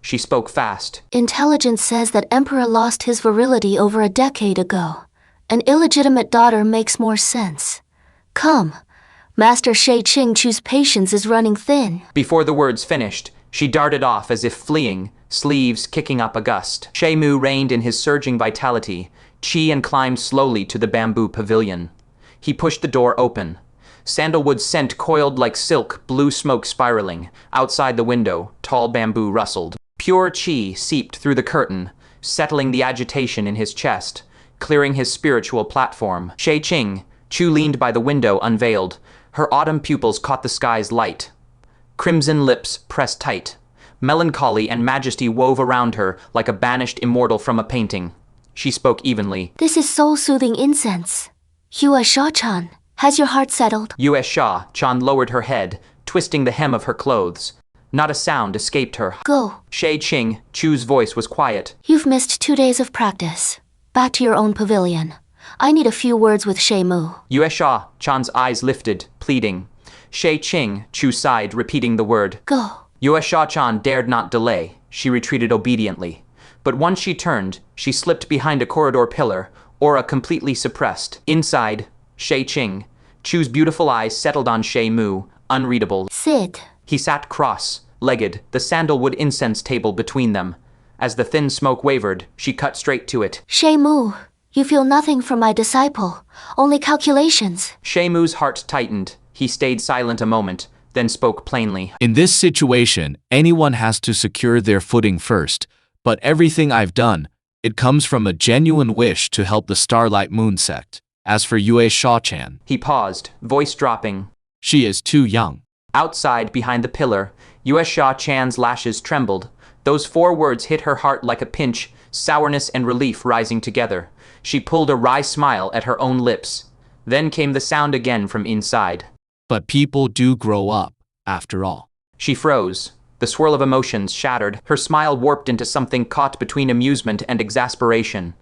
[SPEAKER 1] She spoke fast.
[SPEAKER 2] Intelligence says that Emperor lost his virility over a decade ago. An illegitimate daughter makes more sense. Come, Master Shay Ching Chu's patience is running thin.
[SPEAKER 1] Before the words finished, she darted off as if fleeing, sleeves kicking up a gust. Shay Moo reined in his surging vitality, chi, and climbed slowly to the bamboo pavilion. He pushed the door open. Sandalwood scent coiled like silk, blue smoke spiraling. Outside the window, tall bamboo rustled. Pure chi seeped through the curtain, settling the agitation in his chest, clearing his spiritual platform. Shay Ching, Chu leaned by the window unveiled. Her autumn pupils caught the sky's light. Crimson lips pressed tight. Melancholy and majesty wove around her like a banished immortal from a painting. She spoke evenly.
[SPEAKER 2] This is soul-soothing incense. Yue Shaw-chan, has your heart settled?
[SPEAKER 1] Yue Shaw-chan lowered her head, twisting the hem of her clothes. Not a sound escaped her.
[SPEAKER 2] Go.
[SPEAKER 1] Shay Ching, Chu's voice was quiet.
[SPEAKER 2] You've missed 2 days of practice. Back to your own pavilion. I need a few words with Shay Moo.
[SPEAKER 1] Yue Shaw-chan's eyes lifted, pleading. Shay Ching, Chu sighed, repeating the word.
[SPEAKER 2] Go.
[SPEAKER 1] Yue Shaw-chan dared not delay. She retreated obediently. But once she turned, she slipped behind a corridor pillar, aura completely suppressed. Inside, Shay Ching, Chu's beautiful eyes settled on Shay Moo, unreadable.
[SPEAKER 2] Sit.
[SPEAKER 1] He sat cross-legged, the sandalwood incense table between them. As the thin smoke wavered, she cut straight to it.
[SPEAKER 2] Shay Moo, You feel nothing for my disciple, only calculations.
[SPEAKER 1] Shay Moo's heart tightened. He stayed silent a moment, then spoke plainly.
[SPEAKER 4] In this situation, anyone has to secure their footing first, but everything I've done, it comes from a genuine wish to help the Starlight Moon sect. As for Yue Shaw-chan,
[SPEAKER 1] He paused, voice dropping.
[SPEAKER 4] she is too young.
[SPEAKER 1] Outside, behind the pillar, Yue Shaw-chan's lashes trembled. Those 4 words hit her heart like a pinch, sourness and relief rising together. She pulled a wry smile at her own lips. Then came the sound again from inside.
[SPEAKER 4] But people do grow up, after all.
[SPEAKER 1] She froze. The swirl of emotions shattered. Her smile warped into something caught between amusement and exasperation.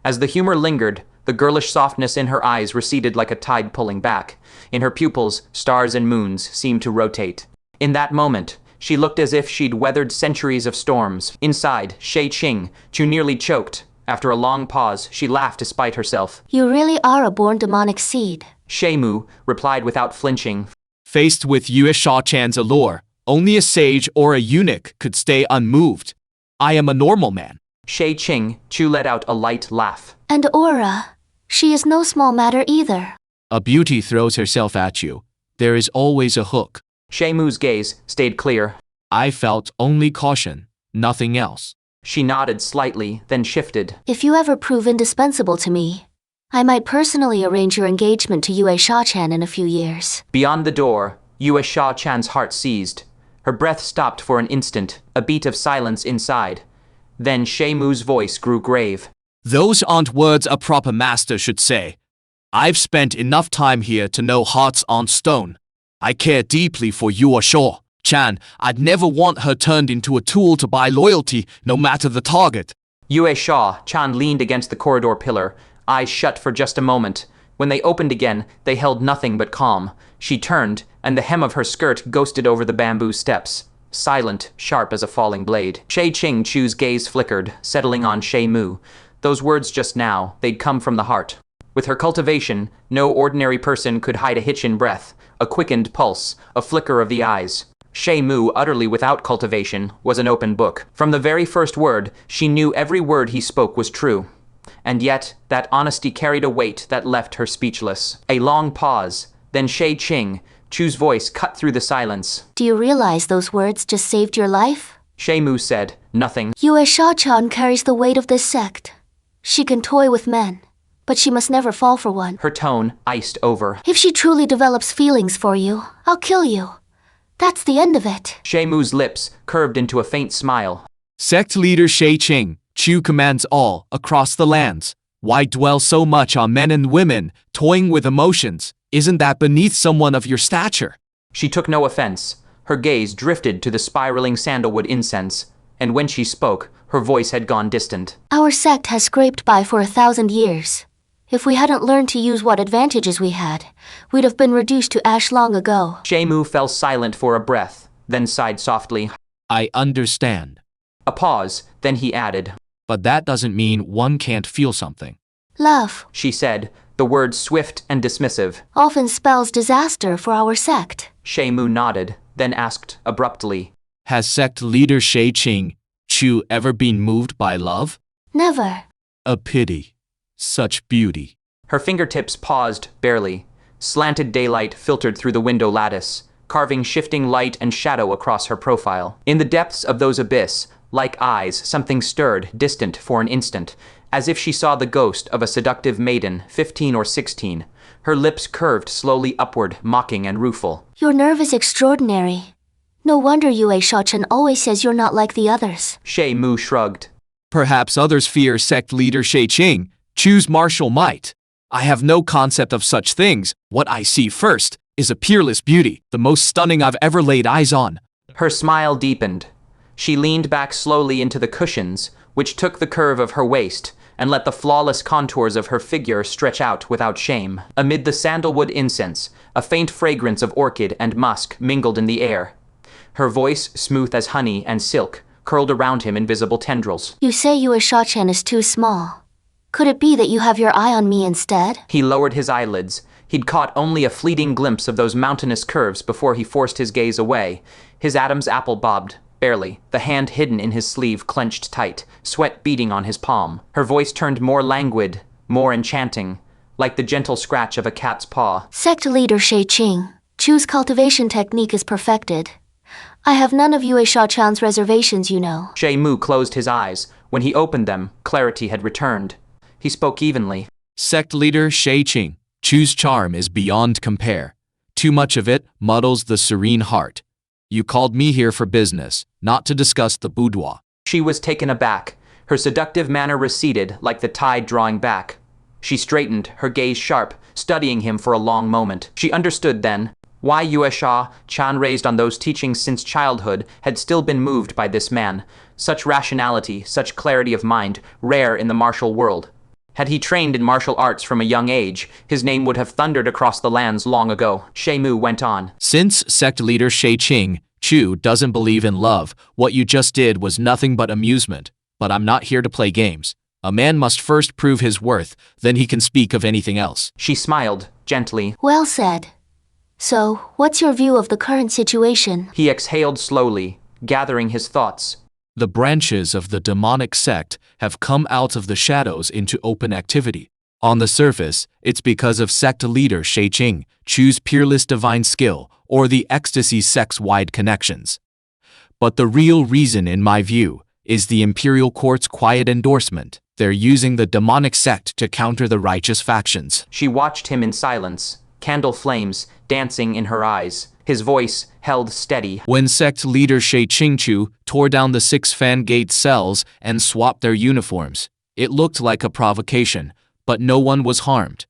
[SPEAKER 1] As the humor lingered, the girlish softness in her eyes receded like a tide pulling back. In her pupils, stars and moons seemed to rotate. In that moment, she looked as if she'd weathered centuries of storms. Inside, Shay Ching, Chu nearly choked. After a long pause, she laughed despite herself.
[SPEAKER 2] You really are a born demonic seed.
[SPEAKER 1] Shay Moo replied without flinching.
[SPEAKER 4] Faced with Yue Shaw-chan's allure, only a sage or a eunuch could stay unmoved. I am a normal man.
[SPEAKER 1] Shay Ching, Chu let out a light laugh.
[SPEAKER 2] And Aura, she is no small matter either.
[SPEAKER 4] A beauty throws herself at you. There is always a hook.
[SPEAKER 1] Shay Moo's gaze stayed clear.
[SPEAKER 4] I felt only caution, nothing else.
[SPEAKER 1] She nodded slightly, then shifted.
[SPEAKER 2] If you ever prove indispensable to me, I might personally arrange your engagement to Yue Shaw-chan in a few years.
[SPEAKER 1] Beyond the door, Yue Shaw-chan's heart seized. Her breath stopped for an instant, a beat of silence inside. Then Shay Moo's voice grew grave.
[SPEAKER 4] Those aren't words a proper master should say. I've spent enough time here to know hearts on stone. I care deeply for Yue Shaw-chan. I'd never want her turned into a tool to buy loyalty, no matter the target.
[SPEAKER 1] Yue Shaw-chan leaned against the corridor pillar, eyes shut for just a moment. When they opened again, they held nothing but calm. She turned, and the hem of her skirt ghosted over the bamboo steps. Silent, sharp as a falling blade. Shay Ching Chu's gaze flickered, settling on Shay Moo. Those words just now, they'd come from the heart. With her cultivation, no ordinary person could hide a hitch in breath, a quickened pulse, a flicker of the eyes. Shay Moo, utterly without cultivation, was an open book. From the very first word, she knew every word he spoke was true. And yet, that honesty carried a weight that left her speechless. A long pause, then Shay Ching, Chu's voice cut through the silence.
[SPEAKER 2] Do you realize those words just saved your life?
[SPEAKER 1] Shay Moo said, nothing.
[SPEAKER 2] Yue Shaw-chan carries the weight of this sect. She can toy with men, but she must never fall for one.
[SPEAKER 1] Her tone iced over.
[SPEAKER 2] If she truly develops feelings for you, I'll kill you. That's the end of it.
[SPEAKER 1] Shay Moo's lips curved into a faint smile.
[SPEAKER 4] Sect leader Shay Ching, Chu commands all, across the lands. Why dwell so much on men and women, toying with emotions? Isn't that beneath someone of your stature?
[SPEAKER 1] She took no offense. Her gaze drifted to the spiraling sandalwood incense, and when she spoke, her voice had gone distant.
[SPEAKER 2] Our sect has scraped by for 1,000 years. If we hadn't learned to use what advantages we had, we'd have been reduced to ash long ago.
[SPEAKER 1] Shay Moo fell silent for a breath, then sighed softly.
[SPEAKER 4] I understand.
[SPEAKER 1] A pause, then he added.
[SPEAKER 4] But that doesn't mean one can't feel something.
[SPEAKER 2] Love,
[SPEAKER 1] She said, the words swift and dismissive.
[SPEAKER 2] often spells disaster for our sect.
[SPEAKER 1] Shay Moo nodded, then asked abruptly.
[SPEAKER 4] Has sect leader Shay Ching, Chu ever been moved by love?
[SPEAKER 2] Never.
[SPEAKER 4] A pity. Such beauty.
[SPEAKER 1] Her fingertips paused, barely. Slanted daylight filtered through the window lattice, carving shifting light and shadow across her profile. In the depths of those abyss, like eyes, something stirred, distant for an instant, as if she saw the ghost of a seductive maiden, 15 or 16. Her lips curved slowly upward, mocking and rueful.
[SPEAKER 2] Your nerve is extraordinary. No wonder Yue Shaw-chan always says you're not like the others.
[SPEAKER 1] Shay Moo shrugged.
[SPEAKER 4] Perhaps others fear sect leader Shay Ching, Chu's martial might. I have no concept of such things. What I see first is a peerless beauty, the most stunning I've ever laid eyes on.
[SPEAKER 1] Her smile deepened. She leaned back slowly into the cushions, which took the curve of her waist, and let the flawless contours of her figure stretch out without shame. Amid the sandalwood incense, a faint fragrance of orchid and musk mingled in the air. Her voice, smooth as honey and silk, curled around him in visible tendrils.
[SPEAKER 2] You say Yue Shaw-chan is too small. Could it be that you have your eye on me instead?
[SPEAKER 1] He lowered his eyelids. He'd caught only a fleeting glimpse of those mountainous curves before he forced his gaze away. His Adam's apple bobbed, barely, the hand hidden in his sleeve clenched tight, sweat beading on his palm. Her voice turned more languid, more enchanting, like the gentle scratch of a cat's paw.
[SPEAKER 2] Sect leader Shay Chu's cultivation technique is perfected. I have none of Yue Shaw-chan's reservations, you know.
[SPEAKER 1] Shay Moo closed his eyes. When he opened them, clarity had returned. He spoke evenly.
[SPEAKER 4] Sect leader Shay Chu's charm is beyond compare. Too much of it muddles the serene heart. You called me here for business, not to discuss the boudoir.
[SPEAKER 1] She was taken aback. Her seductive manner receded like the tide drawing back. She straightened, her gaze sharp, studying him for a long moment. She understood then why Yue Shaw-chan, raised on those teachings since childhood, had still been moved by this man. Such rationality, such clarity of mind, rare in the martial world. Had he trained in martial arts from a young age, his name would have thundered across the lands long ago. Shay Moo went on.
[SPEAKER 4] Since sect leader Shay Chu doesn't believe in love, what you just did was nothing but amusement. But I'm not here to play games. A man must first prove his worth, then he can speak of anything else.
[SPEAKER 1] She smiled, gently.
[SPEAKER 2] Well said. So, what's your view of the current situation?
[SPEAKER 1] He exhaled slowly, gathering his thoughts.
[SPEAKER 4] The branches of the demonic sect have come out of the shadows into open activity. On the surface, it's because of sect leader Shay Chu's peerless divine skill or the ecstasy sects-wide connections. But the real reason, in my view, is the imperial court's quiet endorsement. They're using the demonic sect to counter the righteous factions.
[SPEAKER 1] She watched him in silence, candle flames dancing in her eyes. His voice held steady.
[SPEAKER 4] When sect leader Shay Chu tore down the 6 fan gate cells and swapped their uniforms, it looked like a provocation, but no one was harmed.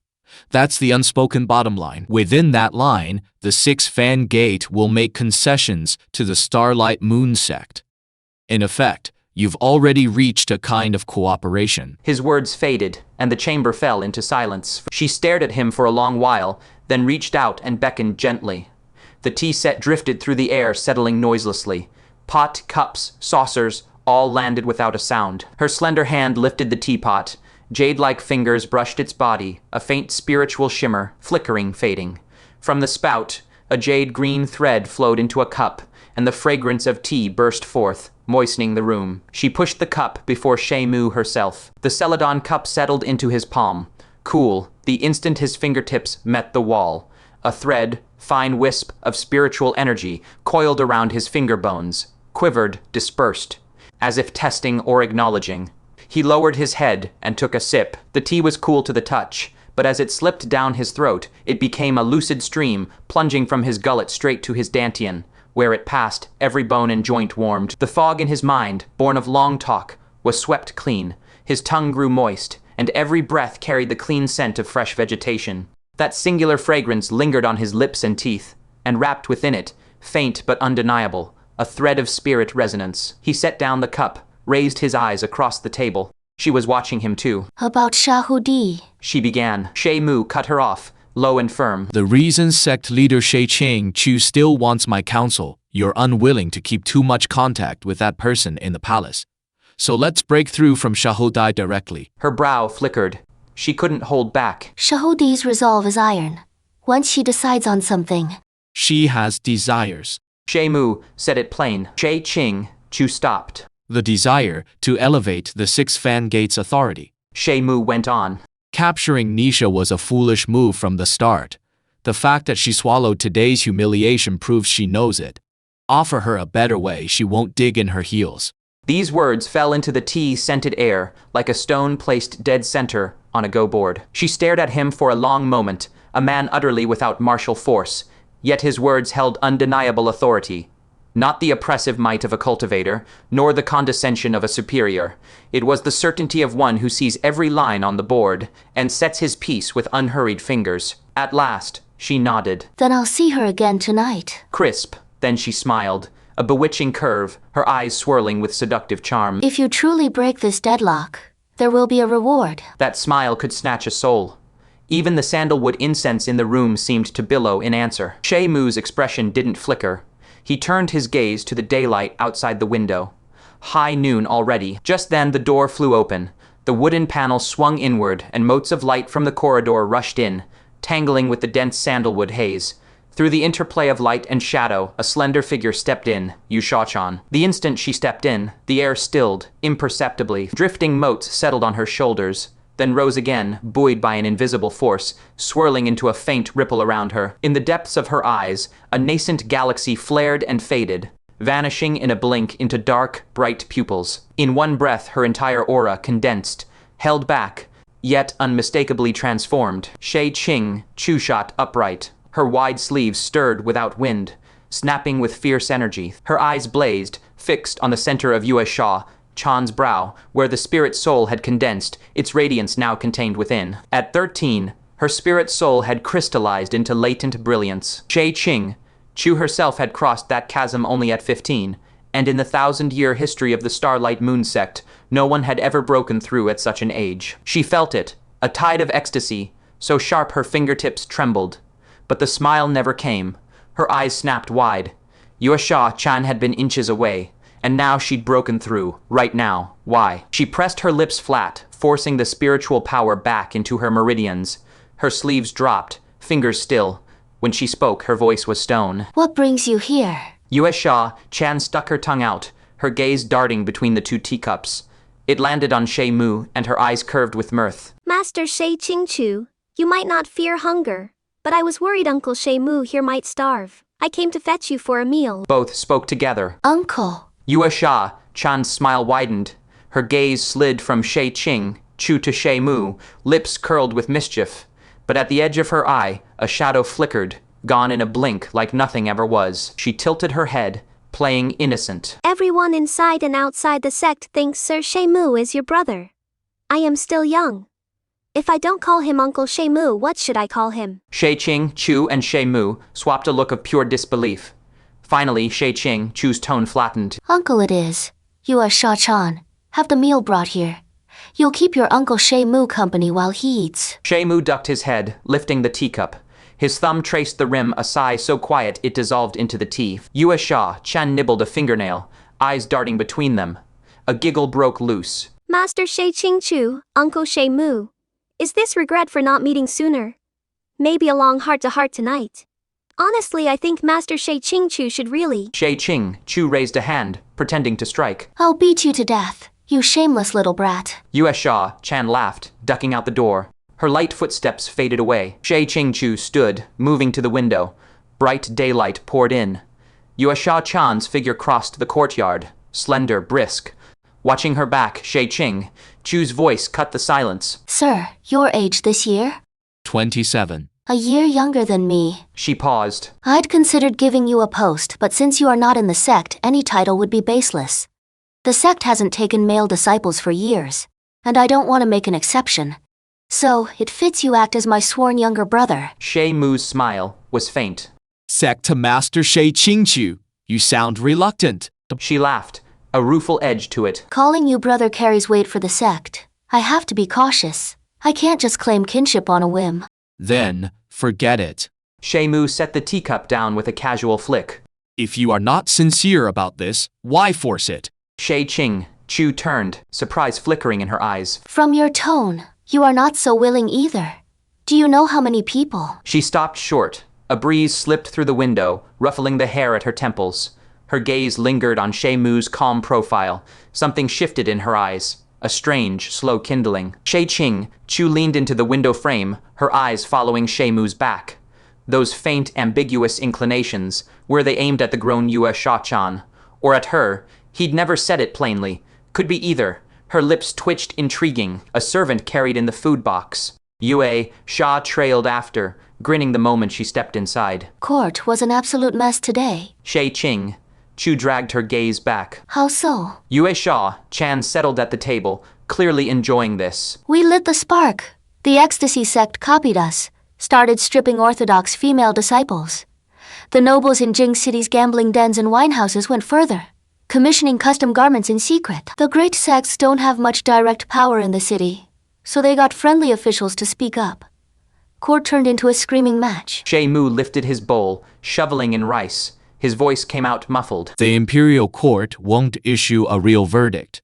[SPEAKER 4] That's the unspoken bottom line. Within that line, the 6 fan gate will make concessions to the Starlight Moon sect. In effect, you've already reached a kind of cooperation.
[SPEAKER 1] His words faded, and the chamber fell into silence. She stared at him for a long while, then reached out and beckoned gently. The tea set drifted through the air, settling noiselessly. Pot, cups, saucers, all landed without a sound. Her slender hand lifted the teapot. Jade-like fingers brushed its body, a faint spiritual shimmer, flickering, fading. From the spout, a jade-green thread flowed into a cup, and the fragrance of tea burst forth, moistening the room. She pushed the cup before Shay Moo herself. The celadon cup settled into his palm. Cool, the instant his fingertips met the wall. A thread, fine wisp of spiritual energy, coiled around his finger bones, quivered, dispersed, as if testing or acknowledging. He lowered his head and took a sip. The tea was cool to the touch, but as it slipped down his throat, it became a lucid stream, plunging from his gullet straight to his dantian. Where it passed, every bone and joint warmed. The fog in his mind, born of long talk, was swept clean. His tongue grew moist, and every breath carried the clean scent of fresh vegetation. That singular fragrance lingered on his lips and teeth, and wrapped within it, faint but undeniable, a thread of spirit resonance. He set down the cup, raised his eyes across the table. She was watching him too.
[SPEAKER 2] About Shahudi.
[SPEAKER 1] She began. Shay Moo cut her off, low and firm.
[SPEAKER 4] The reason sect leader Shay Chu still wants my counsel, you're unwilling to keep too much contact with that person in the palace. So let's break through from Shahudi directly.
[SPEAKER 1] Her brow flickered. She couldn't hold back.
[SPEAKER 2] Shahudi's resolve is iron. Once she decides on something.
[SPEAKER 4] She has desires.
[SPEAKER 1] Shay Moo said it plain. Shay Chu stopped.
[SPEAKER 4] The desire to elevate the 6 fan gate's authority.
[SPEAKER 1] Shay Moo went on.
[SPEAKER 4] Capturing Nisha was a foolish move from the start. The fact that she swallowed today's humiliation proves she knows it. Offer her a better way, she won't dig in her heels.
[SPEAKER 1] These words fell into the tea-scented air like a stone placed dead center on a go-board. She stared at him for a long moment, a man utterly without martial force, yet his words held undeniable authority. Not the oppressive might of a cultivator, nor the condescension of a superior. It was the certainty of one who sees every line on the board and sets his piece with unhurried fingers. At last, she nodded.
[SPEAKER 2] Then I'll see her again tonight.
[SPEAKER 1] Crisp, then she smiled, a bewitching curve, her eyes swirling with seductive charm.
[SPEAKER 2] If you truly break this deadlock, there will be a reward.
[SPEAKER 1] That smile could snatch a soul. Even the sandalwood incense in the room seemed to billow in answer. Shay Moo's expression didn't flicker. He turned his gaze to the daylight outside the window. High noon already. Just then the door flew open. The wooden panel swung inward, and motes of light from the corridor rushed in, tangling with the dense sandalwood haze. Through the interplay of light and shadow, a slender figure stepped in, Yue Shaw-chan. The instant she stepped in, the air stilled, imperceptibly. Drifting motes settled on her shoulders. then rose again, buoyed by an invisible force, swirling into a faint ripple around her. In the depths of her eyes, a nascent galaxy flared and faded, vanishing in a blink into dark, bright pupils. In one breath, her entire aura condensed, held back, yet unmistakably transformed. Shay Chu shot upright. Her wide sleeves stirred without wind, snapping with fierce energy. Her eyes blazed, fixed on the center of Yue Shaw-chan's brow, where the spirit soul had condensed, its radiance now contained within. At 13, her spirit soul had crystallized into latent brilliance. Shay Chu herself had crossed that chasm only at 15, and in the 1,000-year history of the Starlight Moon sect, no one had ever broken through at such an age. She felt it, a tide of ecstasy, so sharp her fingertips trembled. But the smile never came. Her eyes snapped wide. Yue Shaw-chan had been inches away, and now she'd broken through, right now. Why? She pressed her lips flat, forcing the spiritual power back into her meridians. Her sleeves dropped, fingers still. When she spoke, her voice was stone.
[SPEAKER 2] What brings you here?
[SPEAKER 1] Yue Shaw-chan stuck her tongue out, her gaze darting between the two teacups. It landed on Shay Moo, and her eyes curved with mirth.
[SPEAKER 3] Master Shay Chu, you might not fear hunger, but I was worried Uncle Shay Moo here might starve. I came to fetch you for a meal.
[SPEAKER 1] Both spoke together.
[SPEAKER 2] Uncle.
[SPEAKER 1] Yue Shaw-chan's smile widened. Her gaze slid from Shay Chu to Shay Moo, lips curled with mischief. But at the edge of her eye, a shadow flickered, gone in a blink like nothing ever was. She tilted her head, playing innocent.
[SPEAKER 3] Everyone inside and outside the sect thinks Sir Shay Moo is your brother. I am still young. If I don't call him Uncle Shay Moo, what should I call him?
[SPEAKER 1] Shay Chu and Shay Moo swapped a look of pure disbelief. Finally, Shay Chu's tone flattened.
[SPEAKER 2] Uncle it is. Yue Shaw-chan. Have the meal brought here. You'll keep your Uncle Shay Moo company while he eats.
[SPEAKER 1] Shay Moo ducked his head, lifting the teacup. His thumb traced the rim, a sigh so quiet it dissolved into the tea. Yue Shaw-chan nibbled a fingernail, eyes darting between them. A giggle broke loose.
[SPEAKER 3] Master Shay Chu, Uncle Shay Moo. Is this regret for not meeting sooner? Maybe a long heart-to-heart tonight. Honestly, I think Master Shay Chu should really—
[SPEAKER 1] Shay Chu raised a hand, pretending to strike.
[SPEAKER 2] I'll beat you to death, you shameless little brat.
[SPEAKER 1] Yue Shaw-chan laughed, ducking out the door. Her light footsteps faded away. Shay Chu stood, moving to the window. Bright daylight poured in. Yue Shaw-chan's figure crossed the courtyard, slender, brisk. Watching her back, Shay Chu's voice cut the silence.
[SPEAKER 2] Sir, your age this year?
[SPEAKER 4] 27.
[SPEAKER 2] A year younger than me.
[SPEAKER 1] She paused.
[SPEAKER 2] I'd considered giving you a post, but since you are not in the sect, any title would be baseless. The sect hasn't taken male disciples for years, and I don't want to make an exception. So, it fits you act as my sworn younger brother.
[SPEAKER 1] Shay Moo's smile was faint.
[SPEAKER 4] Sect to Master Shay Chu. You sound reluctant.
[SPEAKER 1] She laughed, a rueful edge to it.
[SPEAKER 2] Calling you brother carries weight for the sect. I have to be cautious. I can't just claim kinship on a whim.
[SPEAKER 4] Then, forget it.
[SPEAKER 1] Shay Moo set the teacup down with a casual flick.
[SPEAKER 4] If you are not sincere about this, why force it?
[SPEAKER 1] Shay Chu turned, surprise flickering in her eyes.
[SPEAKER 2] From your tone, you are not so willing either. Do you know how many people?
[SPEAKER 1] She stopped short. A breeze slipped through the window, ruffling the hair at her temples. Her gaze lingered on Shay Moo's calm profile. Something shifted in her eyes. A strange, slow kindling. Shay Chu leaned into the window frame, her eyes following Shay Moo's back. Those faint, ambiguous inclinations, were they aimed at the grown Yue Shaw-chan? Or at her? He'd never said it plainly. Could be either. Her lips twitched intriguing. A servant carried in the food box. Yue Shaw trailed after, grinning the moment she stepped inside.
[SPEAKER 2] Court was an absolute mess today.
[SPEAKER 1] Shay Chu dragged her gaze back.
[SPEAKER 2] How so?
[SPEAKER 1] Yue Shaw-chan settled at the table, clearly enjoying this.
[SPEAKER 2] We lit the spark. The ecstasy sect copied us, started stripping orthodox female disciples. The nobles in Jing City's gambling dens and winehouses went further, commissioning custom garments in secret. The great sects don't have much direct power in the city, so they got friendly officials to speak up. Court turned into a screaming match.
[SPEAKER 1] Shay Moo lifted his bowl, shoveling in rice. His voice came out muffled.
[SPEAKER 4] The imperial court won't issue a real verdict.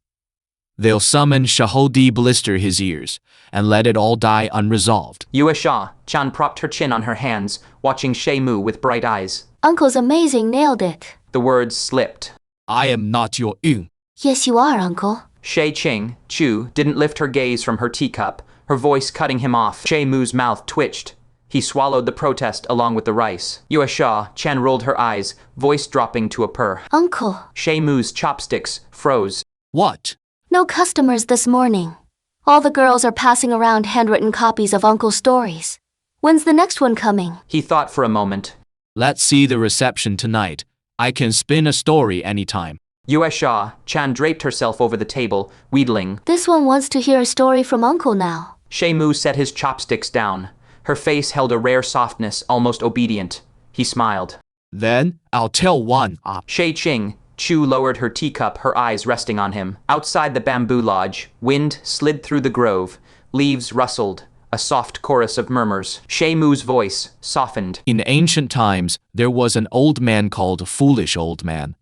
[SPEAKER 4] They'll summon Shahodi blister his ears and let it all die unresolved.
[SPEAKER 1] Yue Shaw-chan propped her chin on her hands, watching Shay Moo with bright eyes.
[SPEAKER 2] Uncle's amazing, nailed it.
[SPEAKER 1] The words slipped.
[SPEAKER 4] I am not your Yun.
[SPEAKER 2] Yes, you are, Uncle.
[SPEAKER 1] Shay Chu didn't lift her gaze from her teacup. her voice cutting him off. Shay Moo's mouth twitched. He swallowed the protest along with the rice. Yue Shaw-chan rolled her eyes, voice dropping to a purr.
[SPEAKER 2] Uncle,
[SPEAKER 1] Shay Moo's chopsticks froze.
[SPEAKER 4] What?
[SPEAKER 2] no customers this morning. All the girls are passing around handwritten copies of Uncle's stories. When's the next one coming?
[SPEAKER 1] He thought for a moment.
[SPEAKER 4] Let's see the reception tonight. I can spin a story anytime.
[SPEAKER 1] Yue Shaw-chan draped herself over the table, wheedling.
[SPEAKER 2] This one wants to hear a story from Uncle now.
[SPEAKER 1] Shay Moo set his chopsticks down. Her face held a rare softness, almost obedient. He smiled.
[SPEAKER 4] Then, I'll tell one.
[SPEAKER 1] Shay Ching, Chu lowered her teacup, her eyes resting on him. Outside the bamboo lodge, wind slid through the grove. Leaves rustled, a soft chorus of murmurs. Shay Moo's voice softened.
[SPEAKER 4] In ancient times, there was an old man called Foolish Old Man.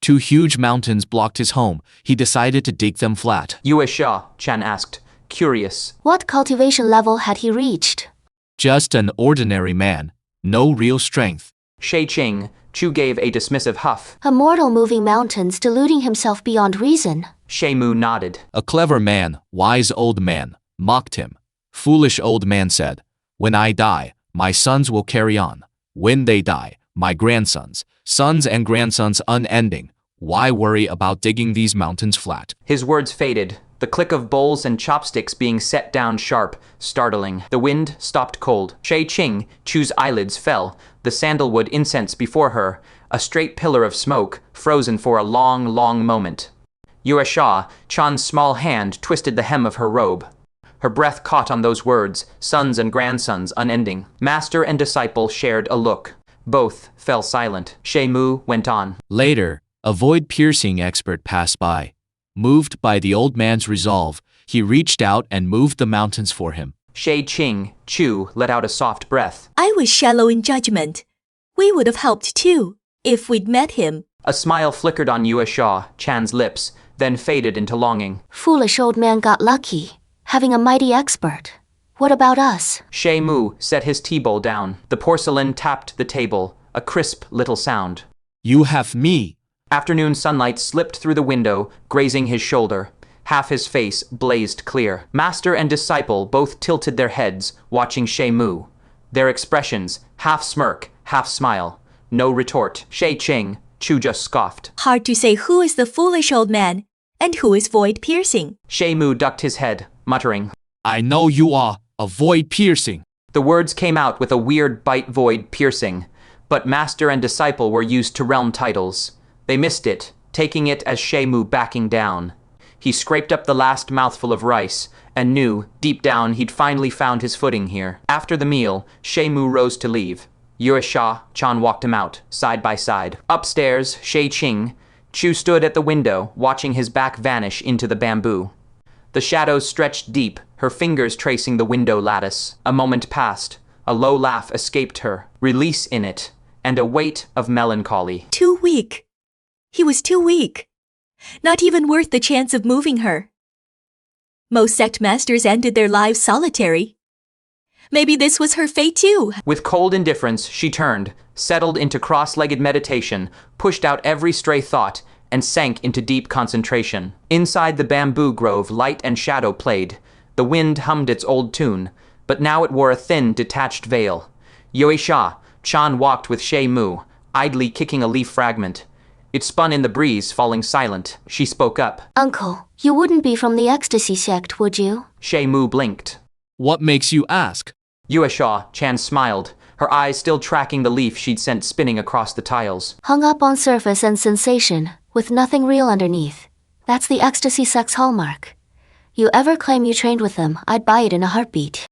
[SPEAKER 4] 2 huge mountains blocked his home. He decided to dig them flat.
[SPEAKER 1] Yue Shaw-chan asked, curious.
[SPEAKER 2] What cultivation level had he reached?
[SPEAKER 4] Just an ordinary man. No real strength.
[SPEAKER 1] Shay Ching, Chu gave a dismissive huff.
[SPEAKER 2] A mortal moving mountains, deluding himself beyond reason.
[SPEAKER 1] Shay Moo nodded.
[SPEAKER 4] A clever man, wise old man, mocked him. Foolish old man said, when I die, my sons will carry on. When they die, my grandsons, sons and grandsons unending. Why worry about digging these mountains flat?
[SPEAKER 1] His words faded, the click of bowls and chopsticks being set down sharp, startling. The wind stopped cold. Shay Ching, Chu's eyelids fell, the sandalwood incense before her, a straight pillar of smoke, frozen for a long, long moment. Yue Shaw-chan's small hand twisted the hem of her robe. Her breath caught on those words, sons and grandsons unending. Master and disciple shared a look. Both fell silent. Shay Moo went on.
[SPEAKER 4] Later, a void-piercing expert passed by. Moved by the old man's resolve, he reached out and moved the mountains for him.
[SPEAKER 1] Shay Ching, Chu let out a soft breath.
[SPEAKER 5] I was shallow in judgment. We would have helped too, if we'd met him.
[SPEAKER 1] A smile flickered on Yue Shaw-chan's lips, then faded into longing.
[SPEAKER 2] Foolish old man got lucky, having a mighty expert. What about us?
[SPEAKER 1] Shay Moo set his tea bowl down. The porcelain tapped the table, a crisp little sound.
[SPEAKER 4] You have me.
[SPEAKER 1] Afternoon sunlight slipped through the window, grazing his shoulder. Half his face blazed clear. Master and disciple both tilted their heads, watching Shay Moo. Their expressions, half smirk, half smile. No retort. Shay Ching, Chu just scoffed.
[SPEAKER 5] Hard to say who is the foolish old man and who is void-piercing.
[SPEAKER 1] Shay Moo ducked his head, muttering.
[SPEAKER 4] I know you are a void-piercing.
[SPEAKER 1] The words came out with a weird bite, void piercing. But master and disciple were used to realm titles. They missed it, taking it as Shay Moo backing down. He scraped up the last mouthful of rice, and knew, deep down, he'd finally found his footing here. After the meal, Shay Moo rose to leave. Yue Shaw-chan walked him out, side by side. Upstairs, Shay Ching, Chu stood at the window, watching his back vanish into the bamboo. The shadows stretched deep, her fingers tracing the window lattice. A moment passed. A low laugh escaped her, release in it, and a weight of melancholy.
[SPEAKER 5] Too weak. He was too weak. Not even worth the chance of moving her. Most sect masters ended their lives solitary. Maybe this was her fate too.
[SPEAKER 1] With cold indifference, she turned, settled into cross-legged meditation, pushed out every stray thought, and sank into deep concentration. Inside the bamboo grove, light and shadow played. The wind hummed its old tune, but now it wore a thin, detached veil. Yue Shaw-chan walked with Shay Moo, idly kicking a leaf fragment. It spun in the breeze, falling silent. She spoke up.
[SPEAKER 2] Uncle, you wouldn't be from the ecstasy sect, would you?
[SPEAKER 1] Shay Moo blinked.
[SPEAKER 4] What makes you ask?
[SPEAKER 1] Yue Shaw-chan smiled, her eyes still tracking the leaf she'd sent spinning across the tiles.
[SPEAKER 2] Hung up on surface and sensation, with nothing real underneath. That's the ecstasy sect's hallmark. You ever claim you trained with them, I'd buy it in a heartbeat.